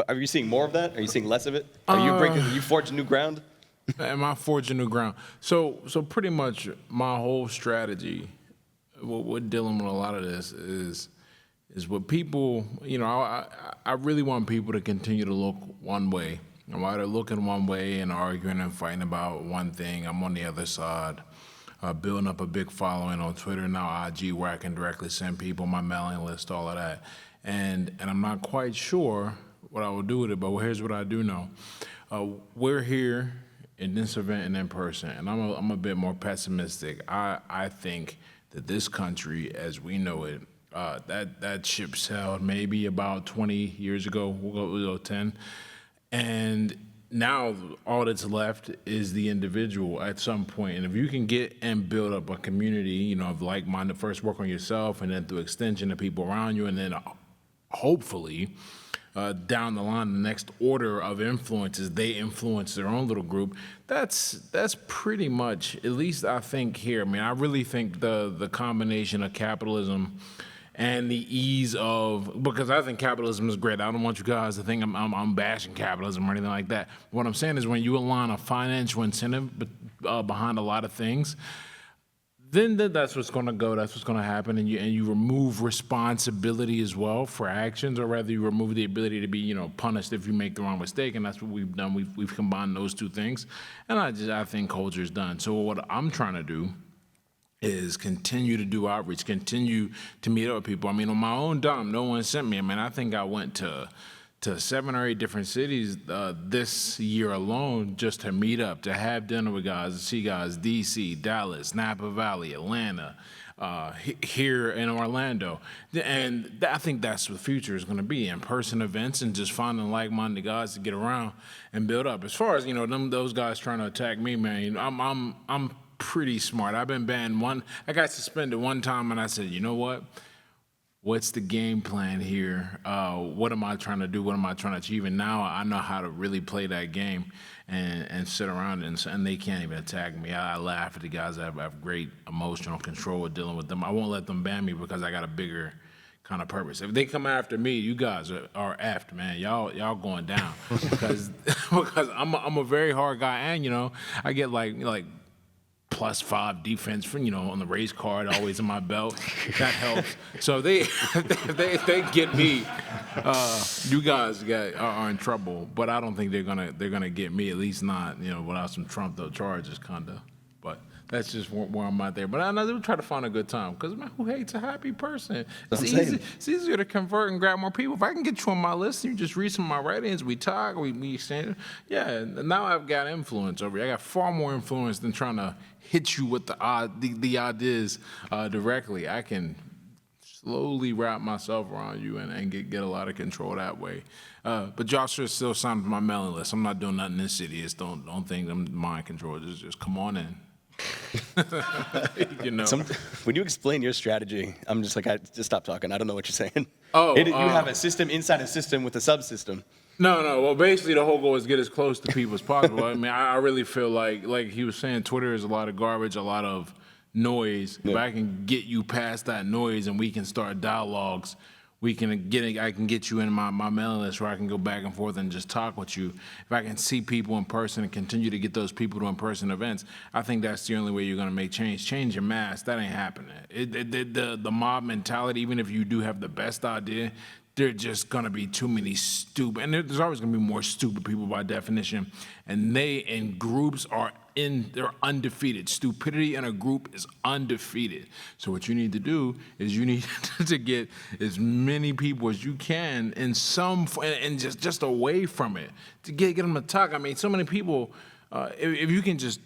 Are you seeing more of that? Are you seeing less of it? Are you forging new ground? Am I forging new ground? So pretty much my whole strategy, what we're dealing with a lot of this is what people, I really want people to continue to look one way. While they're looking one way and arguing and fighting about one thing, I'm on the other side, building up a big following on Twitter, now IG, where I can directly send people my mailing list, all of that. And I'm not quite sure what I will do with it, but here's what I do know. We're here in this event and in person, and I'm a bit more pessimistic. I think that this country, as we know it, that ship sailed maybe about 20 years ago, we'll go 10. And now all that's left is the individual at some point. And if you can get and build up a community, of like-minded, first work on yourself and then through extension of people around you, and then hopefully down the line, the next order of influences, they influence their own little group. That's pretty much, at least I think here. I mean, I really think the combination of capitalism and the ease of, because I think capitalism is great. I don't want you guys to think I'm bashing capitalism or anything like that. What I'm saying is when you align a financial incentive behind a lot of things, then that's what's going to go. That's what's going to happen, and you remove responsibility as well for actions, or rather, you remove the ability to be punished if you make the wrong mistake, and that's what we've done. We've combined those two things, and I think culture is done. So what I'm trying to do is continue to do outreach, continue to meet up with people. I mean, on my own dime, no one sent me. I mean, I think I went to 7 or 8 different cities this year alone just to meet up, to have dinner with guys, to see guys, DC, Dallas, Napa Valley, Atlanta, here in Orlando. And I think that's what the future is going to be, in-person events and just finding like-minded guys to get around and build up. As far as, those guys trying to attack me, man, I'm pretty smart. I've been banned I got suspended one time, and I said, you know what? what's the game plan here? What am I trying to do? What am I trying to achieve? And now I know how to really play that game and sit around and they can't even attack me. I laugh at the guys that have great emotional control with dealing with them. I won't let them ban me because I got a bigger kind of purpose. If they come after me, you guys are effed, man. Y'all going down because I'm a very hard guy, and you know I get like +5 defense for on the race card always in my belt. That helps. So they get me. You guys are in trouble, but I don't think they're gonna get me. At least not without some trumped up charges, kinda. But that's just where I'm at there. But I know they'll try to find a good time because man, who hates a happy person? It's easier to convert and grab more people. If I can get you on my list, you just read some of my writings, we talk, we exchange. Yeah, now I've got influence over you. I got far more influence than trying to hit you with the ideas directly. I can slowly wrap myself around you and get a lot of control that way. But y'all should still sign up for my mailing list. I'm not doing nothing this city. Don't think I'm mind control. Just come on in. When you explain your strategy, I'm just like, I just stop talking. I don't know what you're saying. You Oh, have a system inside a system with a subsystem. No. Well, basically, the whole goal is get as close to people as possible. I mean, I really feel like he was saying, Twitter is a lot of garbage, a lot of noise. Yeah. If I can get you past that noise and we can start dialogues, I can get you in my mailing list where I can go back and forth and just talk with you. If I can see people in person and continue to get those people to in-person events, I think that's the only way you're going to make change. Change your mass, that ain't happening. The mob mentality, even if you do have the best idea, there are just going to be too many stupid, and there's always going to be more stupid people by definition, and they in groups they're undefeated. Stupidity in a group is undefeated. So what you need to do is you need to get as many people as you can in and just away from it to get them to talk. I mean, so many people, if you can just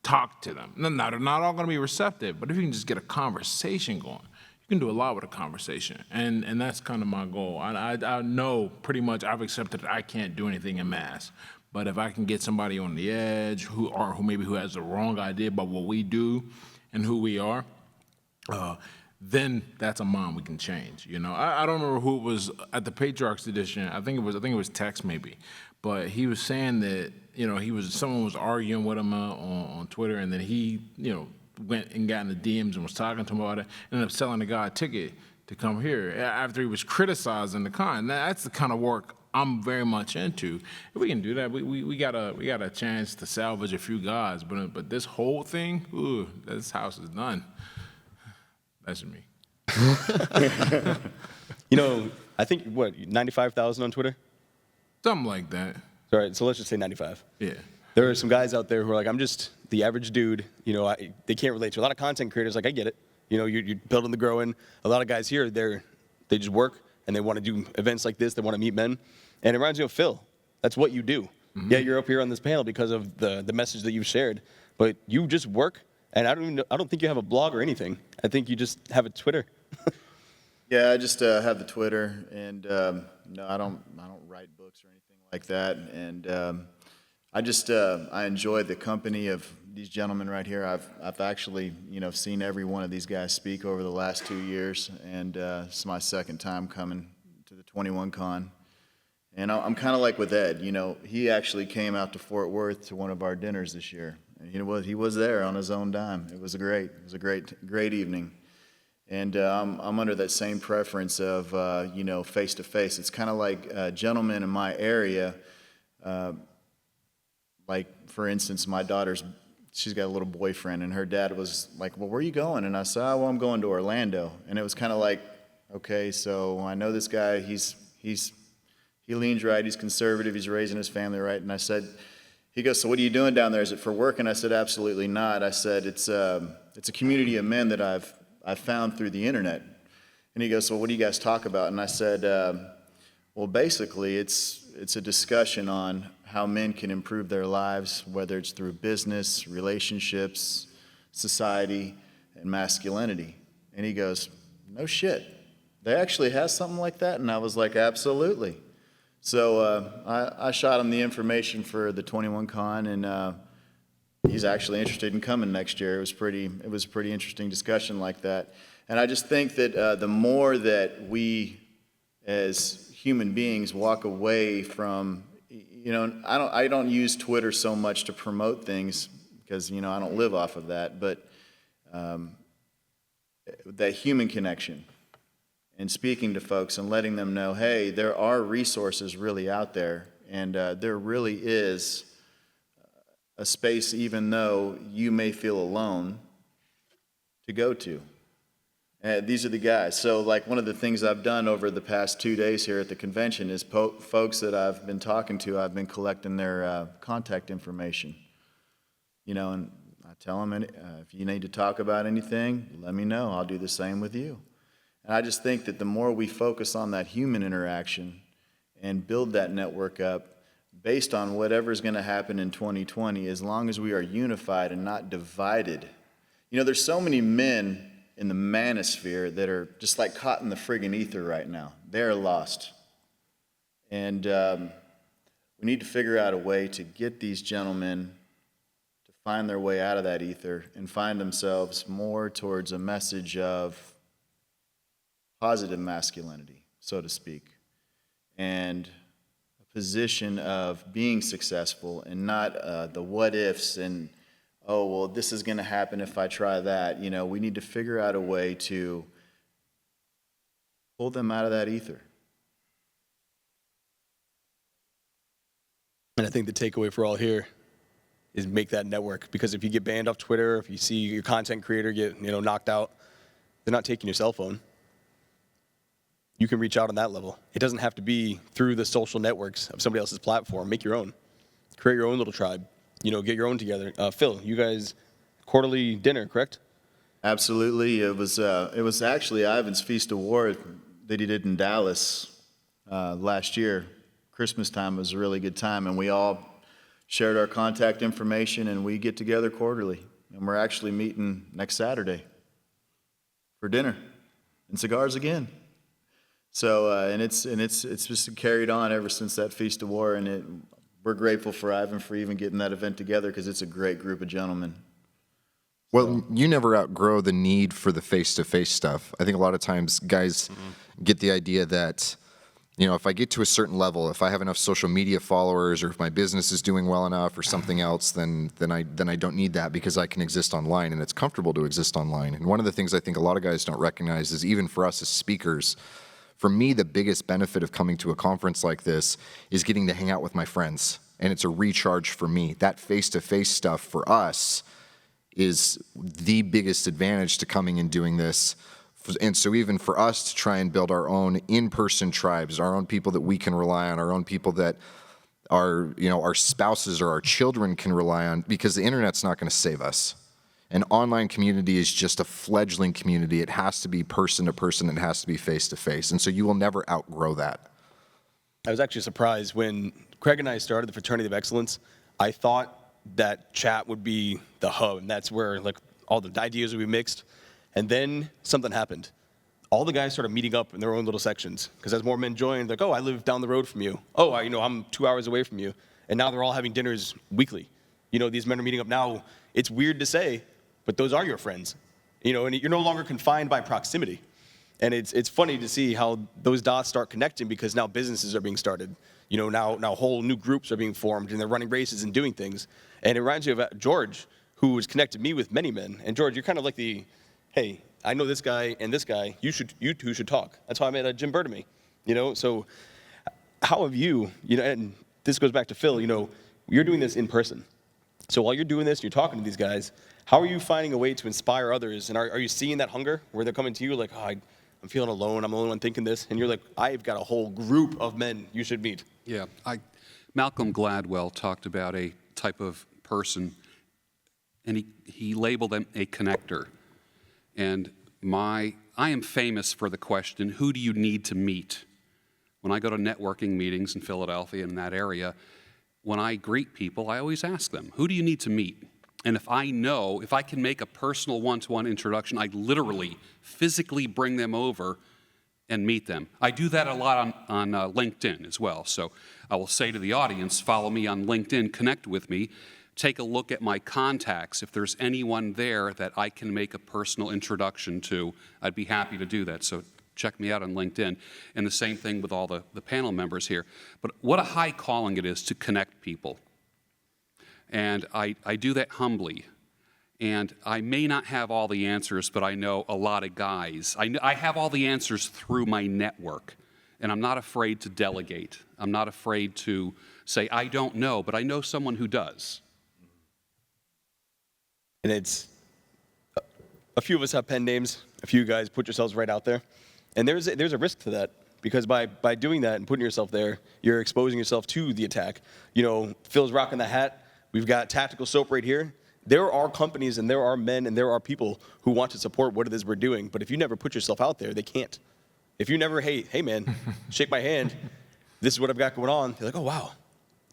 talk to them, they're not all going to be receptive, but if you can just get a conversation going, you can do a lot with a conversation, and that's kind of my goal. I know pretty much I've accepted that I can't do anything in mass, but if I can get somebody on the edge who has the wrong idea about what we do and who we are, then that's a mind we can change. I don't remember who it was at the Patriarchs edition. I think it was Tex maybe, but he was saying that someone was arguing with him on Twitter, and then he went and got in the DMs and was talking to him about it, and ended up selling the guy a ticket to come here after he was criticizing the con. Now, that's the kind of work I'm very much into. If we can do that, we got a chance to salvage a few guys, but this whole thing, this house is done. That's me. I think 95,000 on Twitter? Something like that. All right, so let's just say 95. Yeah. There are some guys out there who are like, I'm just the average dude. They can't relate to a lot of content creators. Like, I get it. You're building the growing. A lot of guys here, they just work and they want to do events like this. They want to meet men. And it reminds me of Phil. That's what you do. Mm-hmm. Yeah, you're up here on this panel because of the message that you've shared. But you just work, and I don't think you have a blog or anything. I think you just have a Twitter. Yeah, I just have the Twitter, and no, I don't write books or anything like that. And I enjoy the company of these gentlemen right here. I've actually seen every one of these guys speak over the last 2 years, and it's my second time coming to the 21 Con. And I'm kind of like with Ed. He actually came out to Fort Worth to one of our dinners this year. And he was there on his own dime. It was a great evening. And I'm under that same preference of face to face. It's kind of like gentlemen in my area. Like, for instance, my she's got a little boyfriend, and her dad was like, well, where are you going? And I said, well, I'm going to Orlando. And it was kind of like, okay, so I know this guy, he leans right, he's conservative, he's raising his family right. And I said, he goes, so what are you doing down there? Is it for work? And I said, absolutely not. I said, it's a community of men that I've found through the internet. And he goes, so what do you guys talk about? And I said, well, basically, it's a discussion on how men can improve their lives, whether it's through business, relationships, society, and masculinity. And he goes, no shit. They actually have something like that? And I was like, absolutely. So I shot him the information for the 21 Con, and he's actually interested in coming next year. It was a pretty interesting discussion like that. And I just think that the more that we as human beings walk away from, I don't use Twitter so much to promote things because, I don't live off of that, but that human connection and speaking to folks and letting them know, hey, there are resources really out there, and there really is a space, even though you may feel alone, to go to. These are the guys. So like one of the things I've done over the past 2 days here at the convention is folks that I've been talking to, I've been collecting their contact information. And I tell them, if you need to talk about anything, let me know. I'll do the same with you. And I just think that the more we focus on that human interaction and build that network up based on whatever's going to happen in 2020, as long as we are unified and not divided. There's so many men in the Manosphere that are just like caught in the friggin' ether right now. They're lost. And we need to figure out a way to get these gentlemen to find their way out of that ether and find themselves more towards a message of positive masculinity, so to speak, and a position of being successful and not the what ifs and, oh, well, this is going to happen if I try that. We need to figure out a way to pull them out of that ether. And I think the takeaway for all here is make that network, because if you get banned off Twitter, if you see your content creator get knocked out, they're not taking your cell phone. You can reach out on that level. It doesn't have to be through the social networks of somebody else's platform. Make your own. Create your own little tribe. Get your own together. Phil, you guys, quarterly dinner, correct? Absolutely. It was actually Ivan's Feast of War that he did in Dallas last year. Christmas time was a really good time, and we all shared our contact information, and we get together quarterly. And we're actually meeting next Saturday for dinner and cigars again. So, and it's just carried on ever since that Feast of War, and we're grateful for Ivan for even getting that event together because it's a great group of gentlemen. Well, you never outgrow the need for the face-to-face stuff. I think a lot of times guys get the idea that, if I get to a certain level, if I have enough social media followers, or if my business is doing well enough, or something else, then I don't need that because I can exist online, and it's comfortable to exist online. And one of the things I think a lot of guys don't recognize is, even for us as speakers, for me, the biggest benefit of coming to a conference like this is getting to hang out with my friends, and it's a recharge for me. That face-to-face stuff for us is the biggest advantage to coming and doing this. And so even for us to try and build our own in-person tribes, our own people that we can rely on, our own people that our spouses or our children can rely on, because the internet's not going to save us. An online community is just a fledgling community. It has to be person to person. It has to be face to face. And so you will never outgrow that. I was actually surprised when Craig and I started the Fraternity of Excellence. I thought that chat would be the hub, and that's where all the ideas would be mixed. And then something happened. All the guys started meeting up in their own little sections, because as more men joined, oh, I live down the road from you. Oh, I'm 2 hours away from you. And now they're all having dinners weekly. These men are meeting up now. It's weird to say, but those are your friends, and you're no longer confined by proximity. And it's funny to see how those dots start connecting, because now businesses are being started. Now whole new groups are being formed, and they're running races and doing things. And it reminds me of George, who has connected me with many men. And George, you're kind of like hey, I know this guy and this guy, you two should talk. That's how I met Jim Burtamy, So how have you, and this goes back to Phil, you're doing this in person. So while you're doing this, you're talking to these guys, how are you finding a way to inspire others? And are you seeing that hunger where they're coming to you like, I'm feeling alone, I'm the only one thinking this? And you're like, I've got a whole group of men you should meet. Yeah, Malcolm Gladwell talked about a type of person, and he labeled them a connector. And I am famous for the question, who do you need to meet? When I go to networking meetings in Philadelphia and in that area, when I greet people, I always ask them, who do you need to meet? And if I can make a personal one-to-one introduction, I literally, physically bring them over and meet them. I do that a lot on LinkedIn as well. So I will say to the audience, follow me on LinkedIn, connect with me take a look at my contacts. If there's anyone there that I can make a personal introduction to, I'd be happy to do that. So check me out on LinkedIn. And the same thing with all the panel members here. But what a high calling it is to connect people. And I do that humbly. And I may not have all the answers, but I know a lot of guys. I have all the answers through my network. And I'm not afraid to delegate. I'm not afraid to say, I don't know, but I know someone who does. And it's, a few of us have pen names. A few guys put yourselves right out there. And there's a risk to that, because by doing that and putting yourself there, you're exposing yourself to the attack. You know, Phil's rocking the hat. We've got Tactical Soap right here. There are companies and there are men and there are people who want to support what it is we're doing. But if you never put yourself out there, they can't. If you never, hey man, shake my hand. This is what I've got going on. They're like, oh, wow.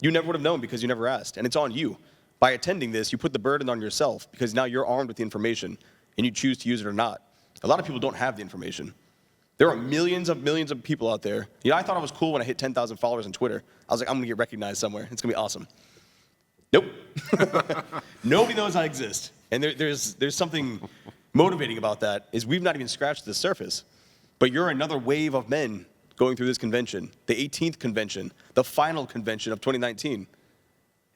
You never would have known because you never asked. And it's on you. By attending this, you put the burden on yourself because now you're armed with the information and you choose to use it or not. A lot of people don't have the information. There are millions of people out there. You know, I thought it was cool when I hit 10,000 followers on Twitter. I was like, I'm going to get recognized somewhere. It's going to be awesome. Nope. Nobody knows I exist. And there's something motivating about that is we've not even scratched the surface. But you're another wave of men going through this convention, the 18th convention, the final convention of 2019.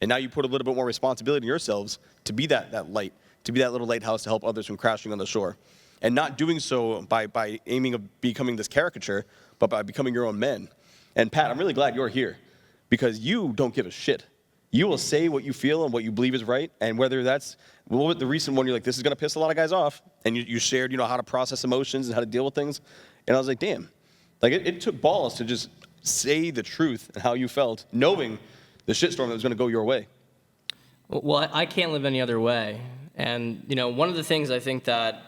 And now you put a little bit more responsibility on yourselves to be that light, to be that little lighthouse to help others from crashing on the shore. And not doing so by aiming of becoming this caricature, but by becoming your own men. And Pat, I'm really glad you're here because you don't give a shit. You will say what you feel and what you believe is right. And whether that's, well, the recent one, you're like, this is going to piss a lot of guys off. And you shared, how to process emotions and how to deal with things. And I was like, damn. Like, it took balls to just say the truth and how you felt, knowing the shitstorm that was going to go your way. Well, I can't live any other way. And, one of the things I think that,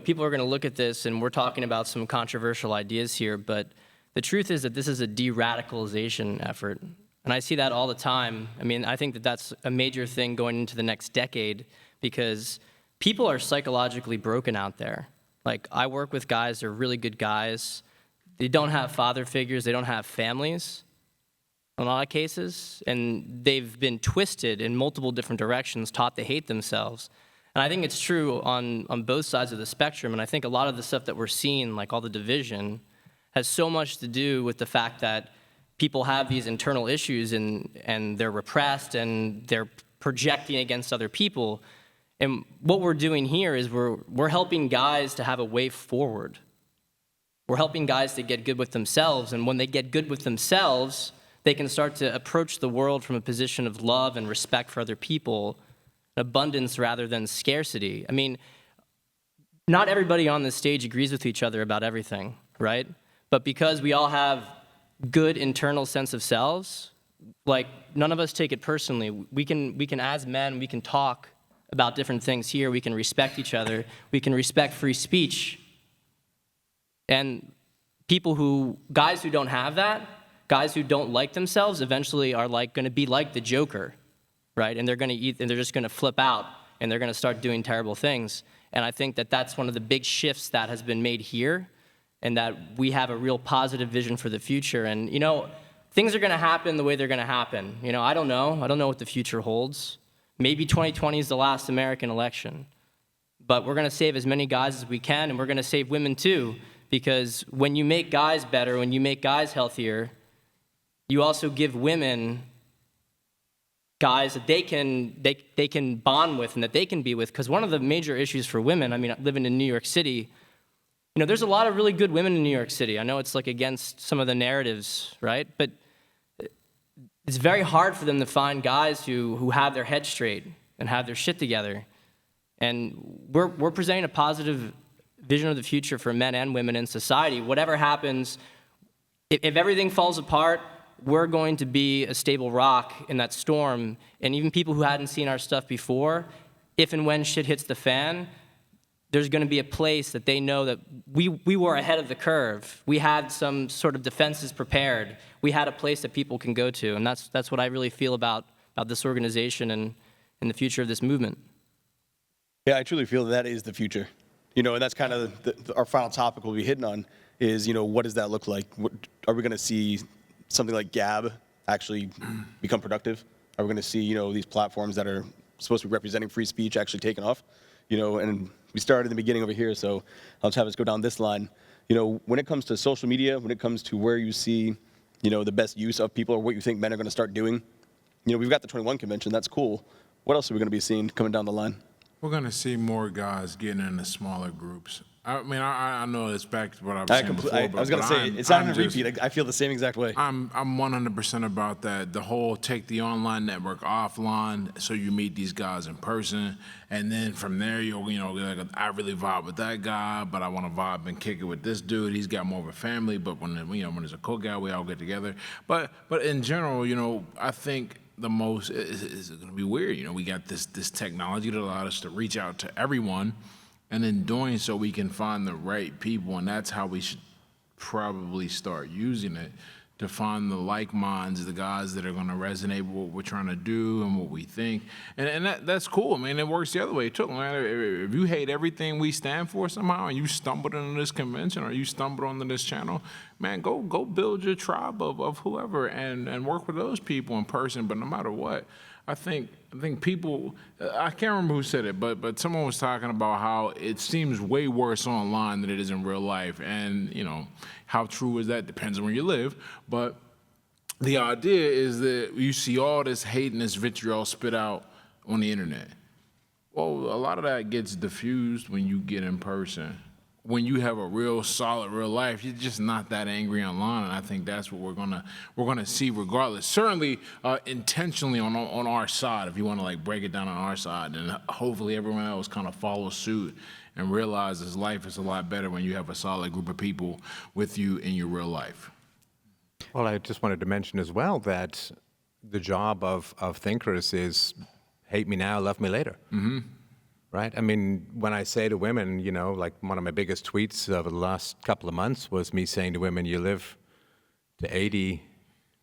people are going to look at this, and we're talking about some controversial ideas here, but the truth is that this is a de-radicalization effort. And I see that all the time. I mean, I think that that's a major thing going into the next decade because people are psychologically broken out there. Like, I work with guys, they're really good guys. They don't have father figures, they don't have families in a lot of cases, and they've been twisted in multiple different directions, taught to hate themselves. And I think it's true on both sides of the spectrum, and I think a lot of the stuff that we're seeing, like all the division, has so much to do with the fact that people have these internal issues and they're repressed and they're projecting against other people. And what we're doing here is we're helping guys to have a way forward. We're helping guys to get good with themselves, and when they get good with themselves, they can start to approach the world from a position of love and respect for other people, abundance rather than scarcity. I mean, not everybody on this stage agrees with each other about everything, right? But because we all have good internal sense of selves, like none of us take it personally. We can as men, we can talk about different things here. We can respect each other. We can respect free speech. And guys who don't have that, guys who don't like themselves eventually are going to be like the Joker, right? And they're just going to flip out and they're going to start doing terrible things. And I think that that's one of the big shifts that has been made here, and that we have a real positive vision for the future. And, things are going to happen the way they're going to happen. I don't know. I don't know what the future holds. Maybe 2020 is the last American election. But we're going to save as many guys as we can, and we're going to save women too, because when you make guys better, when you make guys healthier, you also give women guys that they can bond with and that they can be with. Because one of the major issues for women, I mean, living in New York City, there's a lot of really good women in New York City. I know it's against some of the narratives, right? But it's very hard for them to find guys who have their head straight and have their shit together. And we're presenting a positive vision of the future for men and women in society. Whatever happens, if everything falls apart, we're going to be a stable rock in that storm. And even people who hadn't seen our stuff before, if and when shit hits the fan, there's going to be a place that they know that we were ahead of the curve. We had some sort of defenses prepared. We had a place that people can go to. And that's what I really feel about this organization and the future of this movement. Yeah, I truly feel that is the future. And that's kind of our final topic we'll be hitting on is, what does that look like? Are we going to see something like Gab actually become productive? Are we going to see, these platforms that are supposed to be representing free speech actually taken off? And we started in the beginning over here, so I'll just have us go down this line. When it comes to social media, when it comes to where you see, the best use of people or what you think men are going to start doing, we've got the 21 convention. That's cool. What else are we going to be seeing coming down the line? We're going to see more guys getting into smaller groups. I mean, I know it's back to what I was saying before. I was going to say, it's not a repeat. I feel the same exact way. I'm 100% about that. The whole take the online network offline so you meet these guys in person. And then from there, you'll, like, I really vibe with that guy, but I want to vibe and kick it with this dude. He's got more of a family, but when there's a cookout, we all get together. But in general, I think the most is going to be weird. We got this technology that allows us to reach out to everyone. And in doing so, we can find the right people, and that's how we should probably start using it, to find the like minds, the guys that are going to resonate with what we're trying to do and what we think. And that's cool. I mean, it works the other way too. Man, if you hate everything we stand for somehow, and you stumbled into this convention or you stumbled onto this channel, man, go build your tribe of whoever and work with those people in person. But no matter what, I think people, I can't remember who said it, but someone was talking about how it seems way worse online than it is in real life. And, how true is that? Depends on where you live. But the idea is that you see all this hate and this vitriol spit out on the internet. Well, a lot of that gets diffused when you get in person. When you have a real solid real life, you're just not that angry online, and I think that's what we're gonna see regardless. Certainly, intentionally on our side, if you want to like break it down on our side, and hopefully everyone else kind of follows suit and realizes life is a lot better when you have a solid group of people with you in your real life. Well, I just wanted to mention as well that the job of thinkers is hate me now, love me later. Mm-hmm. Right? I mean, when I say to women, like one of my biggest tweets over the last couple of months was me saying to women, you live to 80,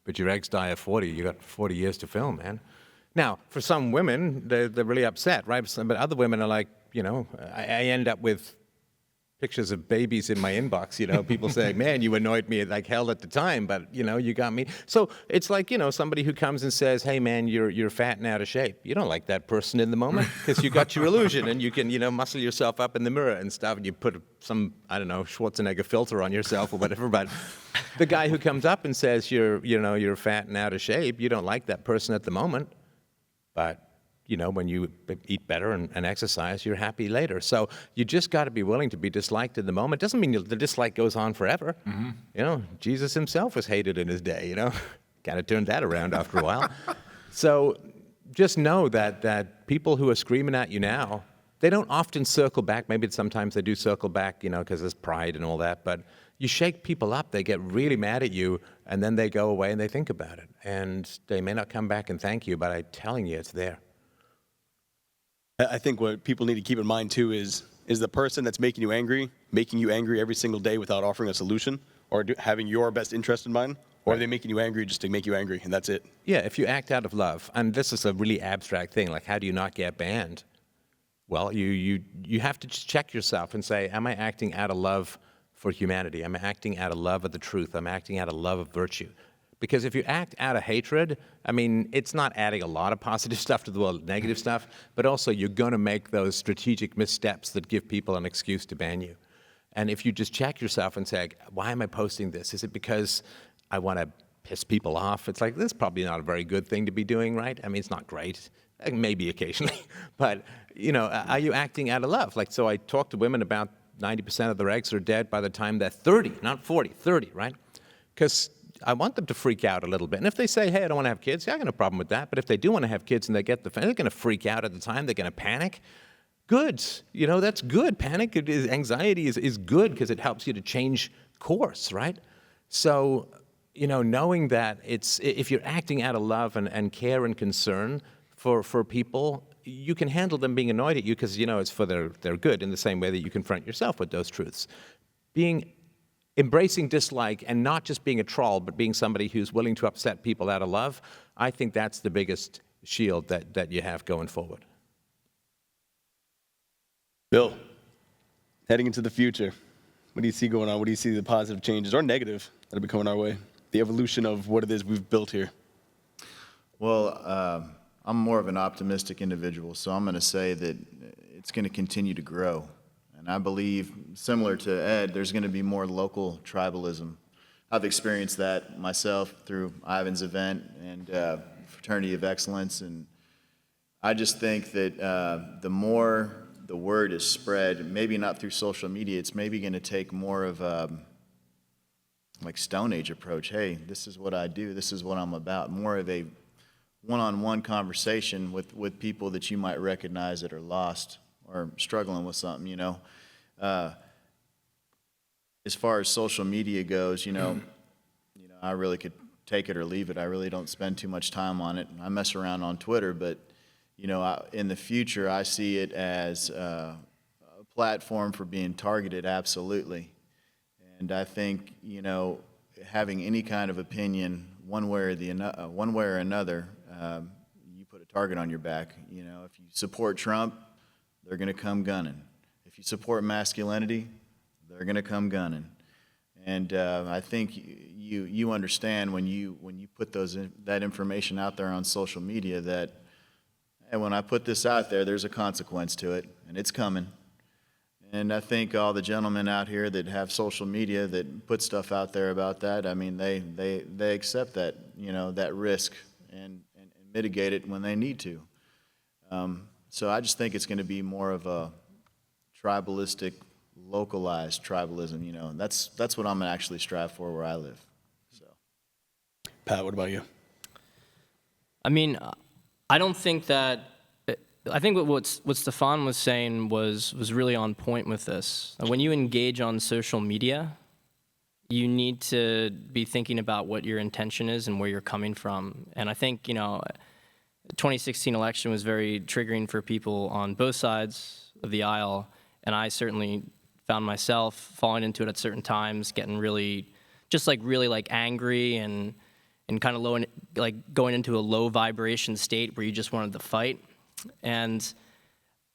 but your eggs die at 40. You got 40 years to film, man. Now, for some women, they're really upset, right? But other women are like, I end up with pictures of babies in my inbox, people saying, man, you annoyed me like hell at the time, but, you got me. So it's like, somebody who comes and says, hey, man, you're fat and out of shape. You don't like that person in the moment because you got your illusion and you can, muscle yourself up in the mirror and stuff, and you put some, I don't know, Schwarzenegger filter on yourself or whatever. But the guy who comes up and says you're fat and out of shape, you don't like that person at the moment, but when you eat better and exercise, you're happy later. So you just got to be willing to be disliked in the moment. Doesn't mean the dislike goes on forever. Mm-hmm. Jesus himself was hated in his day, Kind of turned that around after a while. So just know that people who are screaming at you now, they don't often circle back. Maybe sometimes they do circle back, because there's pride and all that. But you shake people up, they get really mad at you, and then they go away and they think about it. And they may not come back and thank you, but I'm telling you, it's there. I think what people need to keep in mind too is the person that's making you angry every single day without offering a solution or having your best interest in mind, or are they making you angry just to make you angry and that's it? Yeah, if you act out of love, and this is a really abstract thing, like how do you not get banned? Well, you have to just check yourself and say, am I acting out of love for humanity? Am I acting out of love of the truth? Am I acting out of love of virtue? Because if you act out of hatred, I mean, it's not adding a lot of positive stuff to the world, negative stuff, but also you're going to make those strategic missteps that give people an excuse to ban you. And if you just check yourself and say, why am I posting this? Is it because I want to piss people off? It's like, this is probably not a very good thing to be doing, right? I mean, it's not great. Maybe occasionally. But, are you acting out of love? Like, so I talk to women about 90% of their eggs are dead by the time they're 30, not 40, 30, right? Because I want them to freak out a little bit. And if they say, hey, I don't want to have kids, I got no problem with that. But if they do want to have kids and they get they're going to freak out at the time, they're going to panic. Good. That's good. Panic, anxiety is good because it helps you to change course, right? So, knowing that if you're acting out of love and care and concern for people, you can handle them being annoyed at you because, it's for their good in the same way that you confront yourself with those truths. Embracing dislike and not just being a troll, but being somebody who's willing to upset people out of love, I think that's the biggest shield that you have going forward. Bill, heading into the future, what do you see going on? What do you see the positive changes or negative that will be coming our way? The evolution of what it is we've built here. Well, I'm more of an optimistic individual, so I'm going to say that it's going to continue to grow. And I believe, similar to Ed, there's going to be more local tribalism. I've experienced that myself through Ivan's event and Fraternity of Excellence, and I just think that the more the word is spread, maybe not through social media, it's maybe going to take more of a like Stone Age approach. Hey, this is what I do, this is what I'm about. More of a one-on-one conversation with people that you might recognize that are lost or struggling with something, you know. As far as social media goes, you know, I really could take it or leave it. I really don't spend too much time on it. I mess around on Twitter, but, you know, in the future, I see it as a platform for being targeted, absolutely. And I think, you know, having any kind of opinion, one way or another, you put a target on your back. You know, if you support Trump, they're going to come gunning. If you support masculinity, they're going to come gunning. And I think you understand when you put that information out there on social media that, hey, when I put this out there, there's a consequence to it, and it's coming. And I think all the gentlemen out here that have social media that put stuff out there about that, I mean, they accept that, you know, that risk and mitigate it when they need to. So I just think it's going to be more of a tribalistic, localized tribalism, you know, and that's what I'm going to actually strive for where I live. So, Pat, what about you? I mean, I don't think that. I think what Stefan was saying was really on point with this. When you engage on social media, you need to be thinking about what your intention is and where you're coming from. And I think, you know, the 2016 election was very triggering for people on both sides of the aisle, and I certainly found myself falling into it at certain times, getting really angry and kind of low, like going into a low vibration state where you just wanted to fight. And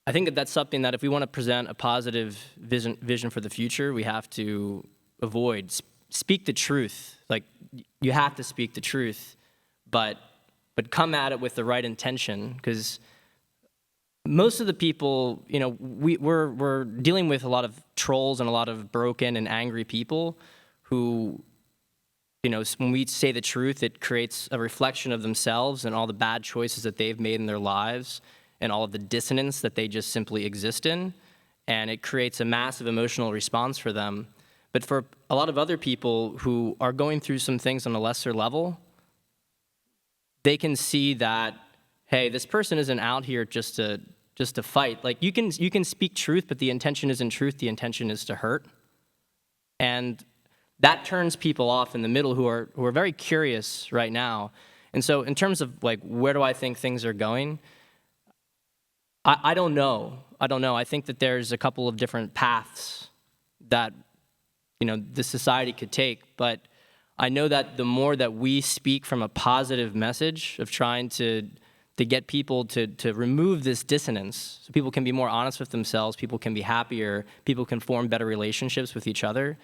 I think that that's something that if we want to present a positive vision for the future, we have to avoid. Speak the truth. Like, you have to speak the truth, but come at it with the right intention, because most of the people, you know, we're dealing with a lot of trolls and a lot of broken and angry people who, you know, when we say the truth, it creates a reflection of themselves and all the bad choices that they've made in their lives and all of the dissonance that they just simply exist in, and it creates a massive emotional response for them. But for a lot of other people who are going through some things on a lesser level, they can see that, hey, this person isn't out here just to fight. Like, you can speak truth, but the intention isn't truth, the intention is to hurt. And that turns people off in the middle who are very curious right now. And so in terms of, like, where do I think things are going, I don't know. I think that there's a couple of different paths that, you know, the society could take. But I know that the more that we speak from a positive message of trying to get people to remove this dissonance, so people can be more honest with themselves, people can be happier, people can form better relationships with each other,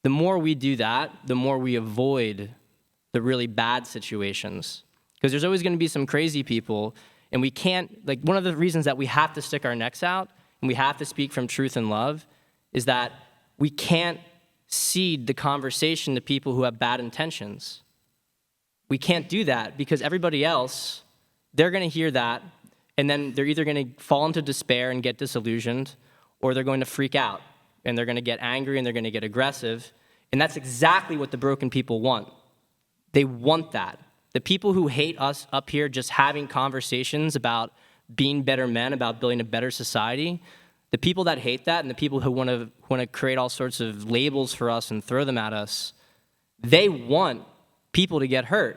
the more we do that, the more we avoid the really bad situations. Because there's always going to be some crazy people, and we can't, like, one of the reasons that we have to stick our necks out and we have to speak from truth and love is that we can't cede the conversation to people who have bad intentions. We can't do that because everybody else, they're going to hear that, and then they're either going to fall into despair and get disillusioned, or they're going to freak out, and they're going to get angry, and they're going to get aggressive. And that's exactly what the broken people want. They want that. The people who hate us up here just having conversations about being better men, about building a better society, the people that hate that and the people who want to create all sorts of labels for us and throw them at us, they want people to get hurt.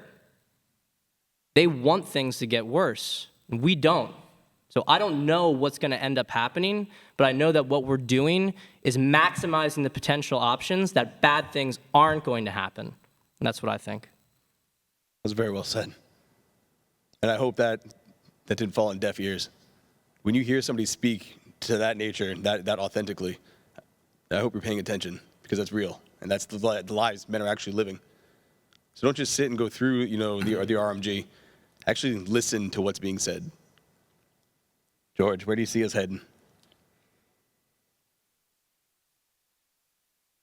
They want things to get worse. We don't. So I don't know what's going to end up happening, but I know that what we're doing is maximizing the potential options that bad things aren't going to happen. And that's what I think. That was very well said. And I hope that didn't fall on deaf ears. When you hear somebody speak to that nature, that authentically, I hope you're paying attention, because that's real. And that's the lives men are actually living. So don't just sit and go through, you know, the RMG. actually listen to what's being said. George, where do you see us heading?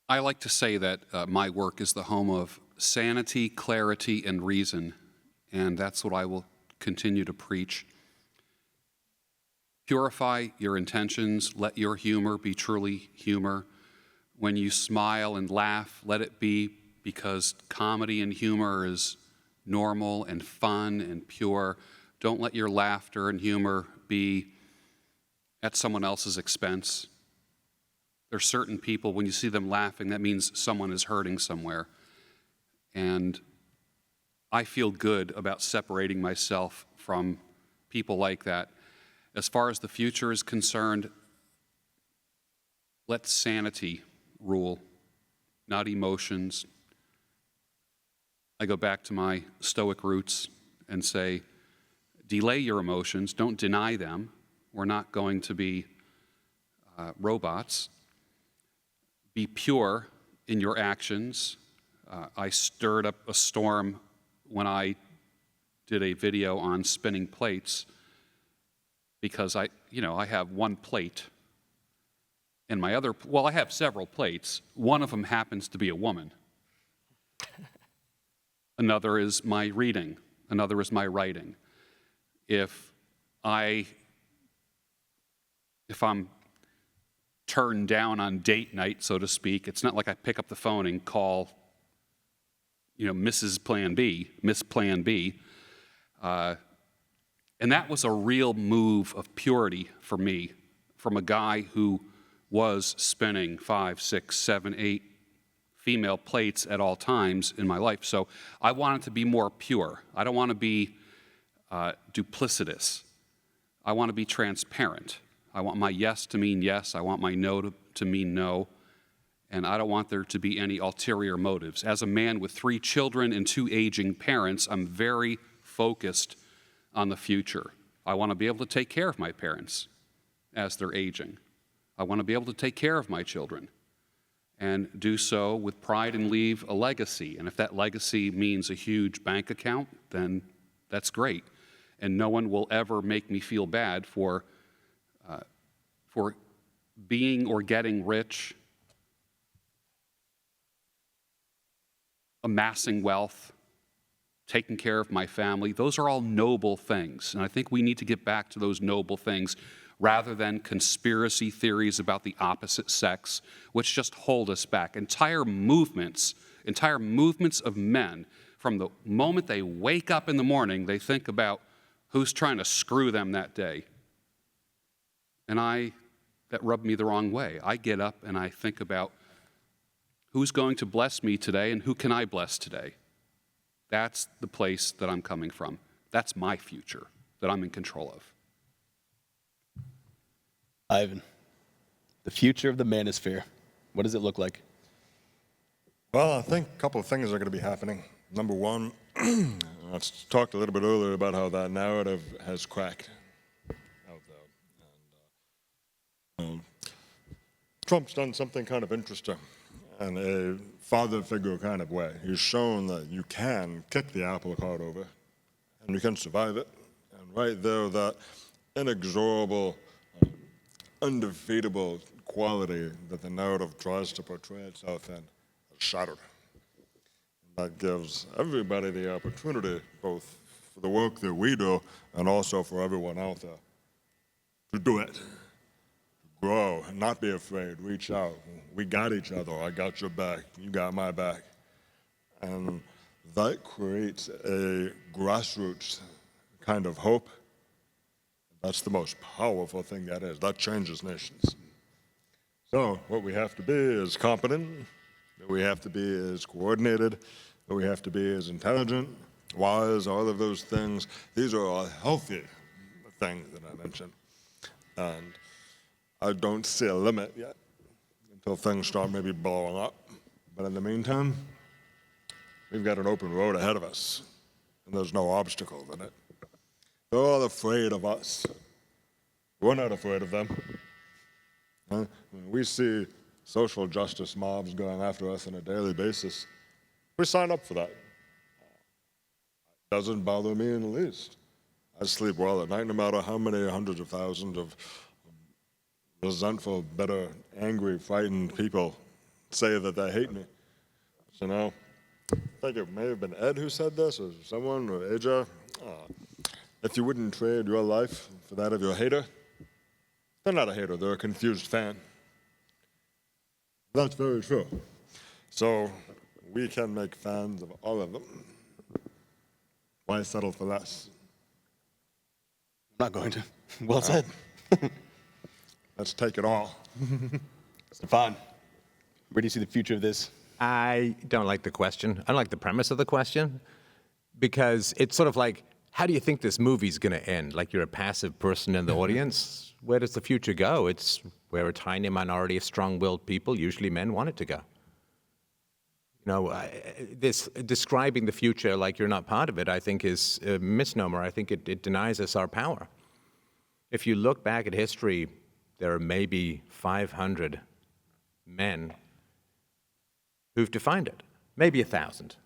I like to say that my work is the home of sanity, clarity, and reason, and that's what I will continue to preach. Purify your intentions. Let your humor be truly humor. When you smile and laugh, let it be because comedy and humor is normal and fun and pure. Don't let your laughter and humor be at someone else's expense. There's certain people, when you see them laughing, that means someone is hurting somewhere. And I feel good about separating myself from people like that. As far as the future is concerned, let sanity rule, not emotions. I go back to my Stoic roots and say, delay your emotions, don't deny them. We're not going to be robots. Be pure in your actions. I stirred up a storm when I did a video on spinning plates because I have one plate and I have several plates. One of them happens to be a woman. Another is my reading. Another is my writing. If I'm turned down on date night, so to speak, it's not like I pick up the phone and call, Mrs. Plan B, Miss Plan B. And that was a real move of purity for me, from a guy who was spinning 5, 6, 7, 8 female plates at all times in my life. So I want it to be more pure. I don't want to be duplicitous. I want to be transparent. I want my yes to mean yes. I want my no to mean no. And I don't want there to be any ulterior motives. As a man with 3 children and 2 aging parents, I'm very focused on the future. I want to be able to take care of my parents as they're aging. I want to be able to take care of my children and do so with pride and leave a legacy. And if that legacy means a huge bank account, then that's great. And no one will ever make me feel bad for being or getting rich, amassing wealth, taking care of my family. Those are all noble things. And I think we need to get back to those noble things rather than conspiracy theories about the opposite sex, which just hold us back. Entire movements of men, from the moment they wake up in the morning, they think about who's trying to screw them that day. And that rubbed me the wrong way. I get up and I think about who's going to bless me today and who can I bless today. That's the place that I'm coming from. That's my future that I'm in control of. Ivan, the future of the Manosphere, what does it look like? Well, I think a couple of things are going to be happening. Number one, I talked a little bit earlier about how that narrative has cracked out there. And Trump's done something kind of interesting in a father figure kind of way. He's shown that you can kick the apple cart over and you can survive it. And right there, that inexorable, undefeatable quality that the narrative tries to portray itself in is shattered. That gives everybody the opportunity, both for the work that we do and also for everyone out there, to do it, to grow, and not be afraid, reach out. We got each other. I got your back. You got my back. And that creates a grassroots kind of hope. That's the most powerful thing that is. That changes nations. So what we have to be is competent, what we have to be is coordinated, what we have to be is intelligent, wise, all of those things. These are all healthy things that I mentioned. And I don't see a limit yet until things start maybe blowing up. But in the meantime, we've got an open road ahead of us, and there's no obstacles in it. They're all afraid of us. We're not afraid of them. When we see social justice mobs going after us on a daily basis, we sign up for that. Doesn't bother me in the least. I sleep well at night, no matter how many hundreds of thousands of resentful, bitter, angry, frightened people say that they hate me. So now, I think it may have been Ed who said this, or someone, or Aja. If you wouldn't trade your life for that of your hater, they're not a hater, they're a confused fan. That's very true. So we can make fans of all of them. Why settle for less? I'm not going to. Well said. Let's take it all. Stefan, where do you see the future of this? I don't like the question. I don't like the premise of the question because it's sort of like, how do you think this movie's going to end? Like you're a passive person in the audience. Where does the future go? It's where a tiny minority of strong-willed people, usually men, want it to go. You know, this describing the future like you're not part of it, I think, is a misnomer. I think it denies us our power. If you look back at history, there are maybe 500 men who've defined it. Maybe 1,000.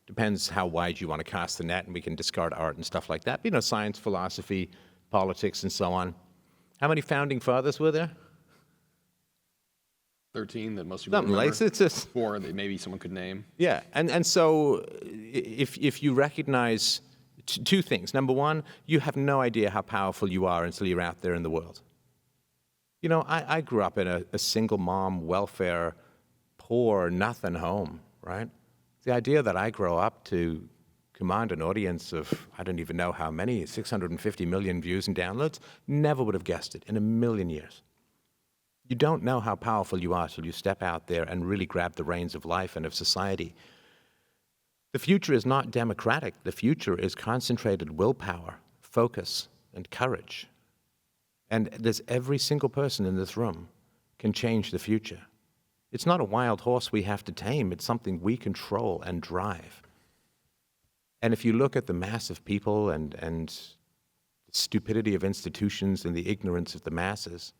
Depends how wide you want to cast the net, and we can discard art and stuff like that. But, you know, science, philosophy, politics, and so on. How many founding fathers were there? 13 that most people Something remember. like it's just 4 that maybe someone could name. Yeah, and so if you recognize two things. Number one, you have no idea how powerful you are until you're out there in the world. You know, I grew up in a single mom, welfare, poor, nothing home, right? The idea that I grow up to command an audience of, I don't even know how many, 650 million views and downloads, never would have guessed it in a million years. You don't know how powerful you are till you step out there and really grab the reins of life and of society. The future is not democratic. The future is concentrated willpower, focus, and courage. And there's every single person in this room can change the future. It's not a wild horse we have to tame. It's something we control and drive. And if you look at the mass of people and the stupidity of institutions and the ignorance of the masses,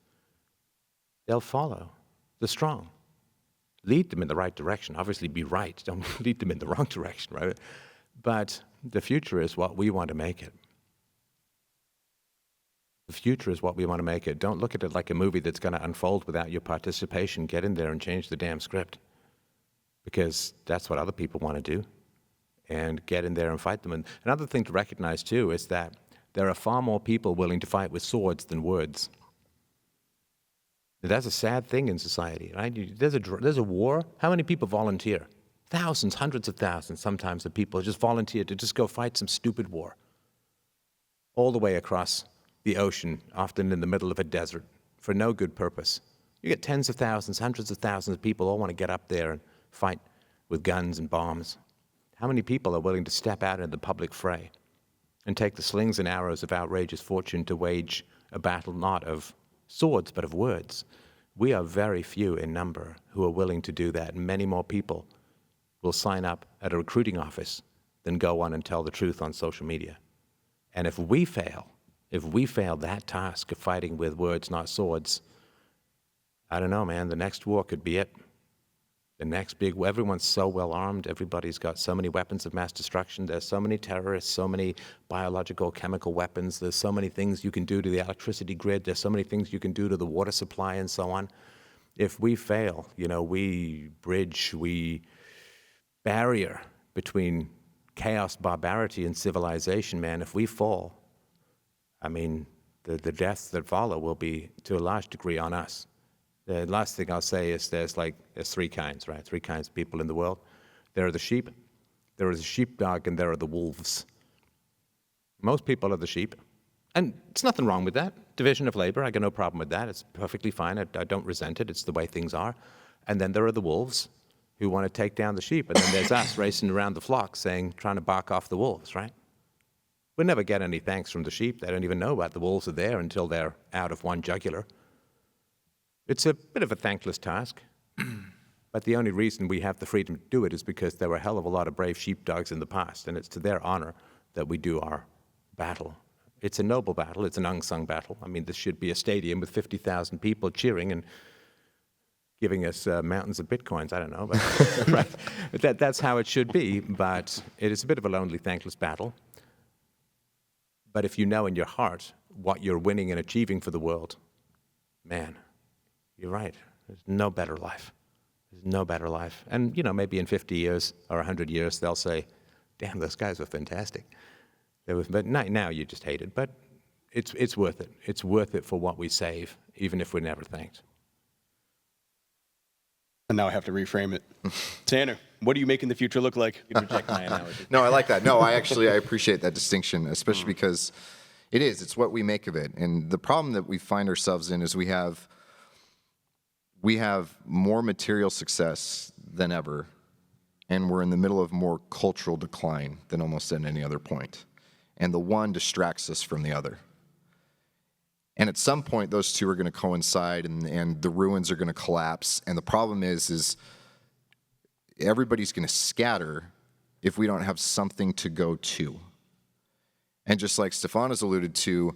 they'll follow the strong. Lead them in the right direction. Obviously, be right. Don't lead them in the wrong direction, right? But the future is what we want to make it. The future is what we want to make it. Don't look at it like a movie that's going to unfold without your participation. Get in there and change the damn script. Because that's what other people want to do. And get in there and fight them. And another thing to recognize, too, is that there are far more people willing to fight with swords than words. That's a sad thing in society, right? There's a war. How many people volunteer? Thousands, hundreds of thousands, sometimes, of people just volunteer to just go fight some stupid war. All the way across the ocean, often in the middle of a desert, for no good purpose. You get tens of thousands, hundreds of thousands of people all want to get up there and fight with guns and bombs. How many people are willing to step out into the public fray and take the slings and arrows of outrageous fortune to wage a battle not of swords, but of words? We are very few in number who are willing to do that. Many more people will sign up at a recruiting office than go on and tell the truth on social media. And if we fail that task of fighting with words, not swords, I don't know, man, the next war could be it. The next big, everyone's so well armed, everybody's got so many weapons of mass destruction, there's so many terrorists, so many biological, chemical weapons, there's so many things you can do to the electricity grid, there's so many things you can do to the water supply and so on. If we fail, you know, we barrier between chaos, barbarity, and civilization, man, if we fall, I mean, the deaths that follow will be, to a large degree, on us. The last thing I'll say is there's 3 kinds, right? 3 kinds of people in the world. There are the sheep, there is the sheepdog, and there are the wolves. Most people are the sheep. And there's nothing wrong with that. Division of labor, I got no problem with that. It's perfectly fine. I don't resent it. It's the way things are. And then there are the wolves who want to take down the sheep. And then there's us racing around the flock trying to bark off the wolves, right? We'll never get any thanks from the sheep. They don't even know about the wolves are there until they're out of one jugular. It's a bit of a thankless task, but the only reason we have the freedom to do it is because there were a hell of a lot of brave sheepdogs in the past, and it's to their honor that we do our battle. It's a noble battle. It's an unsung battle. I mean, this should be a stadium with 50,000 people cheering and giving us mountains of bitcoins. I don't know, but right. That's how it should be, but it is a bit of a lonely, thankless battle. But if you know in your heart what you're winning and achieving for the world, man, you're right. There's no better life. There's no better life. And, maybe in 50 years or 100 years, they'll say, damn, those guys were fantastic. But now you just hate it. But it's worth it. It's worth it for what we save, even if we're never thanked. And now I have to reframe it. Tanner, what do you making the future look like? You reject my analogy. No, I like that. No, I appreciate that distinction, especially because it's what we make of it. And the problem that we find ourselves in is we have more material success than ever, and we're in the middle of more cultural decline than almost at any other point. And the one distracts us from the other. And at some point, those two are going to coincide, and the ruins are going to collapse. And the problem is everybody's going to scatter if we don't have something to go to. And just like Stefan has alluded to,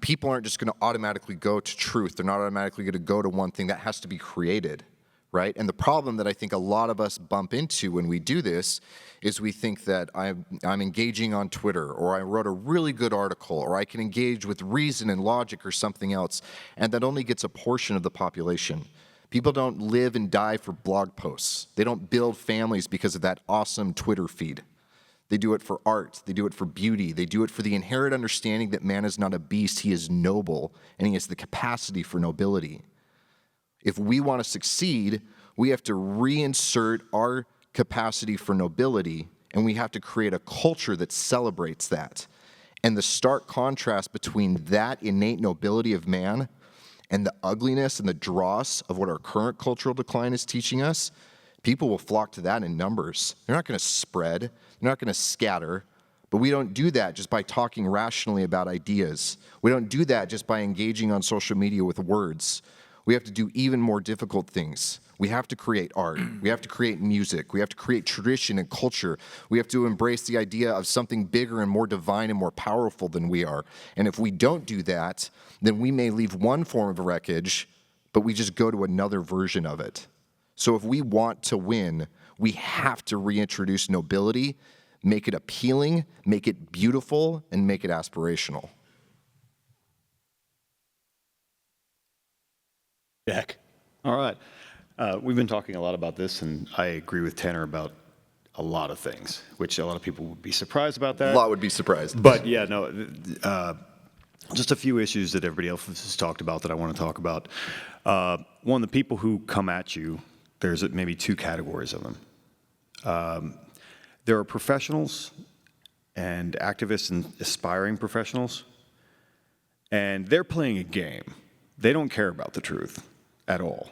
people aren't just going to automatically go to truth. They're not automatically going to go to one thing. That has to be created, right? And the problem that I think a lot of us bump into when we do this is we think that I'm engaging on Twitter, or I wrote a really good article, or I can engage with reason and logic or something else, and that only gets a portion of the population. People don't live and die for blog posts. They don't build families because of that awesome Twitter feed. They do it for art. They do it for beauty. They do it for the inherent understanding that man is not a beast. He is noble, and he has the capacity for nobility. If we want to succeed, we have to reinsert our capacity for nobility, and we have to create a culture that celebrates that. And the stark contrast between that innate nobility of man and the ugliness and the dross of what our current cultural decline is teaching us, people will flock to that in numbers. They're not going to spread. They're not going to scatter. But we don't do that just by talking rationally about ideas. We don't do that just by engaging on social media with words. We have to do even more difficult things. We have to create art. We have to create music. We have to create tradition and culture. We have to embrace the idea of something bigger and more divine and more powerful than we are. And if we don't do that, then we may leave one form of wreckage, but we just go to another version of it. So if we want to win, we have to reintroduce nobility, make it appealing, make it beautiful, and make it aspirational. Jack. All right. We've been talking a lot about this, and I agree with Tanner about a lot of things, which a lot of people would be surprised about that. A lot would be surprised. But yeah, no, just a few issues that everybody else has talked about that I want to talk about. One, the people who come at you, there's maybe two categories of them. There are professionals and activists and aspiring professionals, and they're playing a game. They don't care about the truth at all.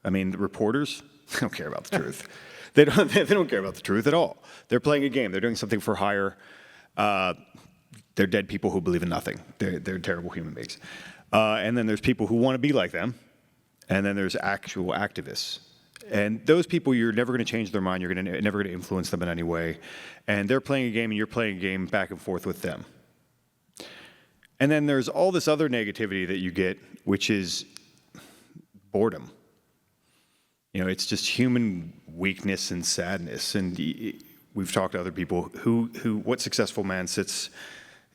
I mean, the reporters don't care about the truth. They don't care about the truth at all. They're playing a game. They're doing something for hire. They're dead people who believe in nothing. They're terrible human beings. And then there's people who want to be like them. And then there's actual activists. And those people, you're never going to change their mind. You're never going to influence them in any way. And they're playing a game, and you're playing a game back and forth with them. And then there's all this other negativity that you get, which is boredom. It's just human weakness and sadness. And we've talked to other people what successful man sits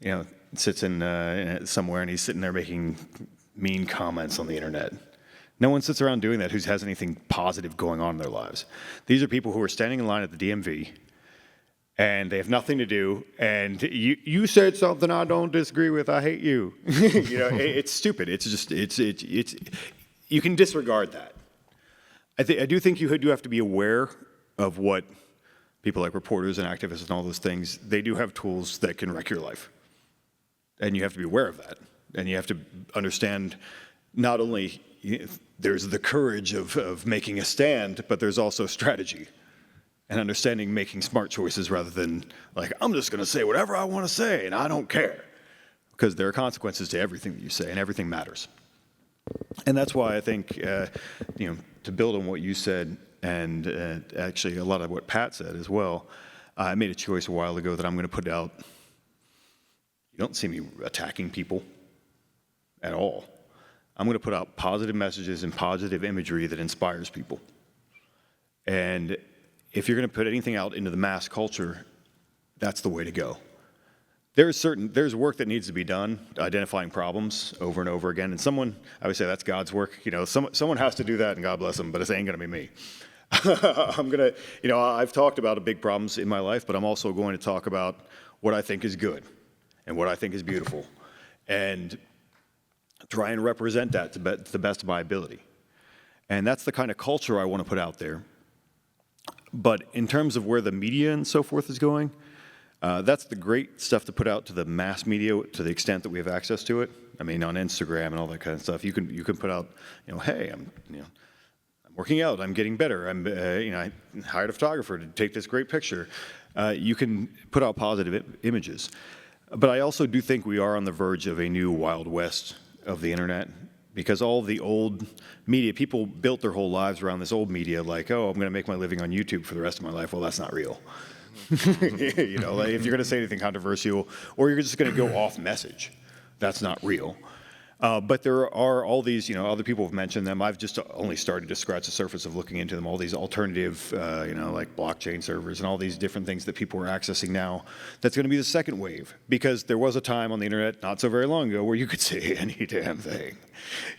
in somewhere, and he's sitting there making mean comments on the internet. No one sits around doing that who has anything positive going on in their lives. These are people who are standing in line at the DMV, and they have nothing to do, and you said something I don't disagree with, I hate you. It's stupid. It's just, you can disregard that. I do think you do have to be aware of what people like reporters and activists and all those things, they do have tools that can wreck your life. And you have to be aware of that. And you have to understand not only there's the courage of making a stand, but there's also strategy and understanding making smart choices rather than like, I'm just going to say whatever I want to say and I don't care. Because there are consequences to everything that you say and everything matters. And that's why I think, to build on what you said and actually a lot of what Pat said as well, I made a choice a while ago that I'm going to put out, you don't see me attacking people at all. I'm going to put out positive messages and positive imagery that inspires people. And if you're going to put anything out into the mass culture, that's the way to go. there's work that needs to be done, identifying problems over and over again. And I would say that's God's work. Someone has to do that, and God bless them, but it ain't going to be me. I've talked about the big problems in my life, but I'm also going to talk about what I think is good and what I think is beautiful, and try and represent that to the best of my ability. And that's the kind of culture I want to put out there. But in terms of where the media and so forth is going, that's the great stuff to put out to the mass media to the extent that we have access to it. I mean, on Instagram and all that kind of stuff, you can put out, hey, I'm working out, I'm getting better, I hired a photographer to take this great picture. You can put out positive images. But I also do think we are on the verge of a new Wild West of the internet, because all the old media, people built their whole lives around this old media, like, oh, I'm going to make my living on YouTube for the rest of my life. Well, that's not real. If you're going to say anything controversial, or you're just going to go off message, that's not real. But there are all these, other people have mentioned them. I've just only started to scratch the surface of looking into them, all these alternative, like blockchain servers and all these different things that people are accessing now. That's going to be the second wave, because there was a time on the internet not so very long ago where you could say any damn thing,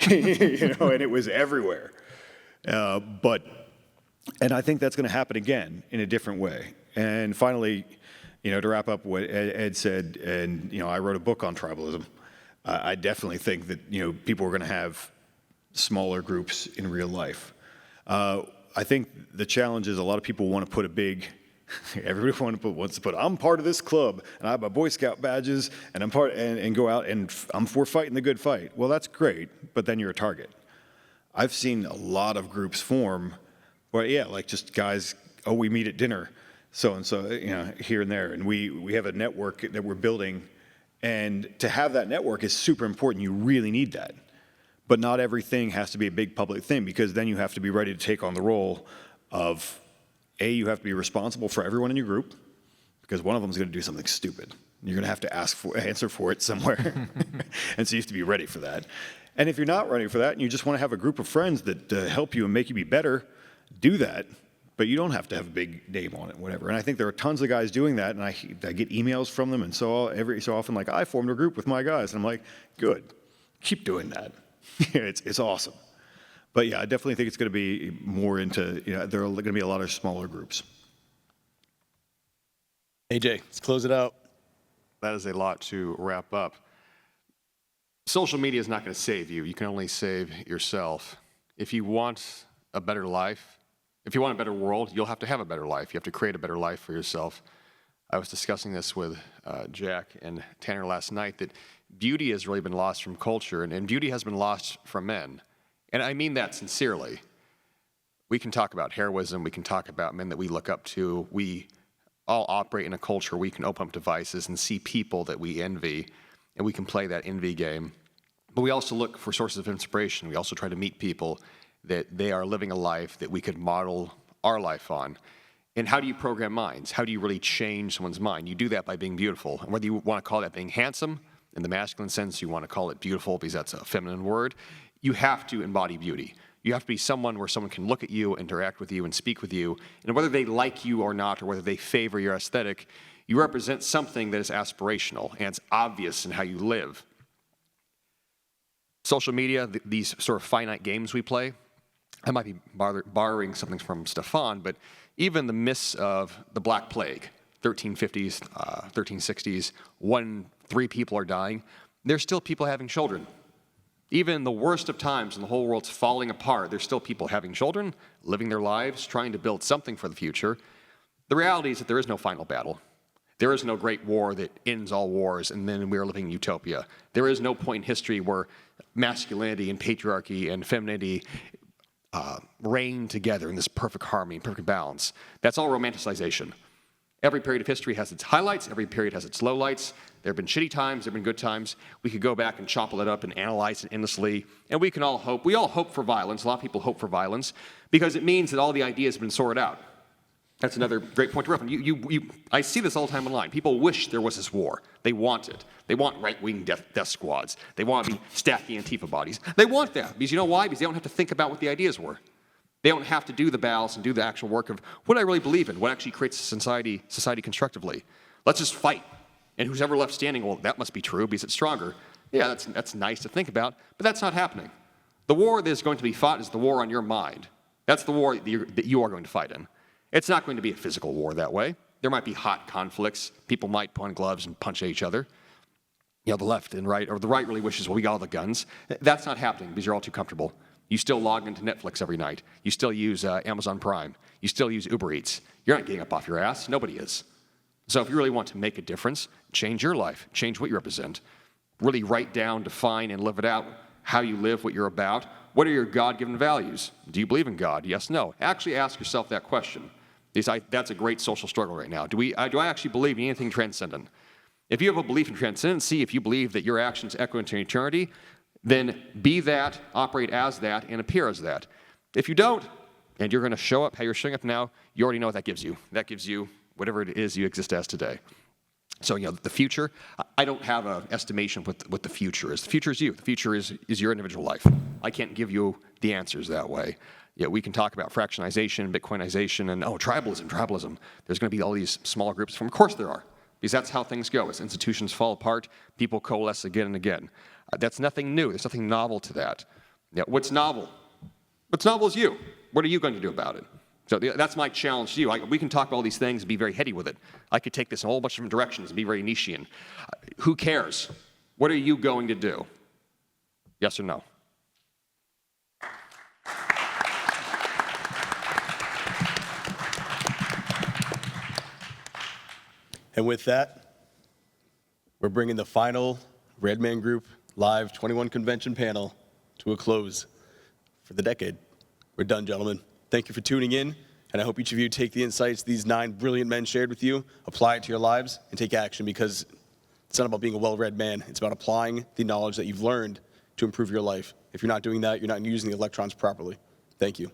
and it was everywhere. And I think that's going to happen again in a different way. And finally, to wrap up what Ed said, and, I wrote a book on tribalism. I definitely think that people are going to have smaller groups in real life. I think the challenge is a lot of people want to put everybody wants to put I'm part of this club and I have my Boy Scout badges and I'm part and go out and we're fighting the good fight. Well, that's great, but then you're a target. I've seen a lot of groups form where like just guys, we meet at dinner, so and so, here and there, and we have a network that we're building. And to have that network is super important. You really need that. But not everything has to be a big public thing, because then you have to be ready to take on the role of, you have to be responsible for everyone in your group, because one of them is going to do something stupid. You're going to have to answer for it somewhere. And so you have to be ready for that. And if you're not ready for that and you just want to have a group of friends that help you and make you be better, do that. But you don't have to have a big name on it, whatever. And I think there are tons of guys doing that, and I get emails from them, and so every so often, like, I formed a group with my guys, and I'm like, good, keep doing that. It's awesome. But yeah, I definitely think it's going to be more into, there are going to be a lot of smaller groups. AJ, let's close it out. That is a lot to wrap up. Social media is not going to save you. You can only save yourself. If you want a better life, if you want a better world, you'll have to have a better life. You have to create a better life for yourself. I was discussing this with Jack and Tanner last night, that beauty has really been lost from culture, and beauty has been lost from men. And I mean that sincerely. We can talk about heroism. We can talk about men that we look up to. We all operate in a culture where we can open up devices and see people that we envy, and we can play that envy game. But we also look for sources of inspiration. We also try to meet people that they are living a life that we could model our life on. And how do you program minds? How do you really change someone's mind? You do that by being beautiful. And whether you want to call that being handsome, in the masculine sense, you want to call it beautiful because that's a feminine word, you have to embody beauty. You have to be someone where someone can look at you, interact with you, and speak with you. And whether they like you or not, or whether they favor your aesthetic, you represent something that is aspirational, and it's obvious in how you live. Social media, these sort of finite games we play, I might be borrowing something from Stefan, but even the myths of the Black Plague, 1350s, 1360s, 3 people are dying, there's still people having children. Even in the worst of times when the whole world's falling apart, there's still people having children, living their lives, trying to build something for the future. The reality is that there is no final battle. There is no great war that ends all wars and then we are living in utopia. There is no point in history where masculinity and patriarchy and femininity reign together in this perfect harmony, perfect balance. That's all romanticization. Every period of history has its highlights. Every period has its lowlights. There have been shitty times. There have been good times. We could go back and chop it up and analyze it endlessly. And we all hope for violence. A lot of people hope for violence because it means that all the ideas have been sorted out. That's another great point to reference. I see this all the time online. People wish there was this war. They want it. They want right-wing death squads. They want to be stacking Antifa bodies. They want that because you know why? Because they don't have to think about what the ideas were. They don't have to do the battles and do the actual work of what I really believe in, what actually creates society constructively. Let's just fight. And who's ever left standing, well, that must be true because it's stronger. Yeah, that's nice to think about, but that's not happening. The war that is going to be fought is the war on your mind. That's the war that you are going to fight in. It's not going to be a physical war that way. There might be hot conflicts. People might put on gloves and punch at each other. You know, the left and right, or the right really wishes, well, we got all the guns. That's not happening because you're all too comfortable. You still log into Netflix every night. You still use Amazon Prime. You still use Uber Eats. You're not getting up off your ass. Nobody is. So if you really want to make a difference, change your life, change what you represent. Really write down, define, and live it out, how you live, what you're about. What are your God-given values? Do you believe in God? Yes, no. Actually ask yourself that question. That's a great social struggle right now. Do I actually believe in anything transcendent? If you have a belief in transcendency, if you believe that your actions echo into eternity, then be that, operate as that, and appear as that. If you don't, and you're going to show up how you're showing up now, you already know what that gives you. That gives you whatever it is you exist as today. So, you know, the future, I don't have an estimation of what the future is. The future is you. The future is your individual life. I can't give you the answers that way. Yeah, we can talk about fractionization, Bitcoinization, and, tribalism. There's going to be all these smaller groups. Of course there are, because that's how things go. As institutions fall apart, people coalesce again and again. That's nothing new. There's nothing novel to that. Yeah, what's novel? What's novel is you. What are you going to do about it? So that's my challenge to you. We can talk about all these things and be very heady with it. I could take this in a whole bunch of different directions and be very Nietzschean. Who cares? What are you going to do? Yes or no? And with that, we're bringing the final Red Man Group Live 21 Convention panel to a close for the decade. We're done, gentlemen. Thank you for tuning in, and I hope each of you take the insights these 9 brilliant men shared with you, apply it to your lives, and take action, because it's not about being a well-read man. It's about applying the knowledge that you've learned to improve your life. If you're not doing that, you're not using the electrons properly. Thank you.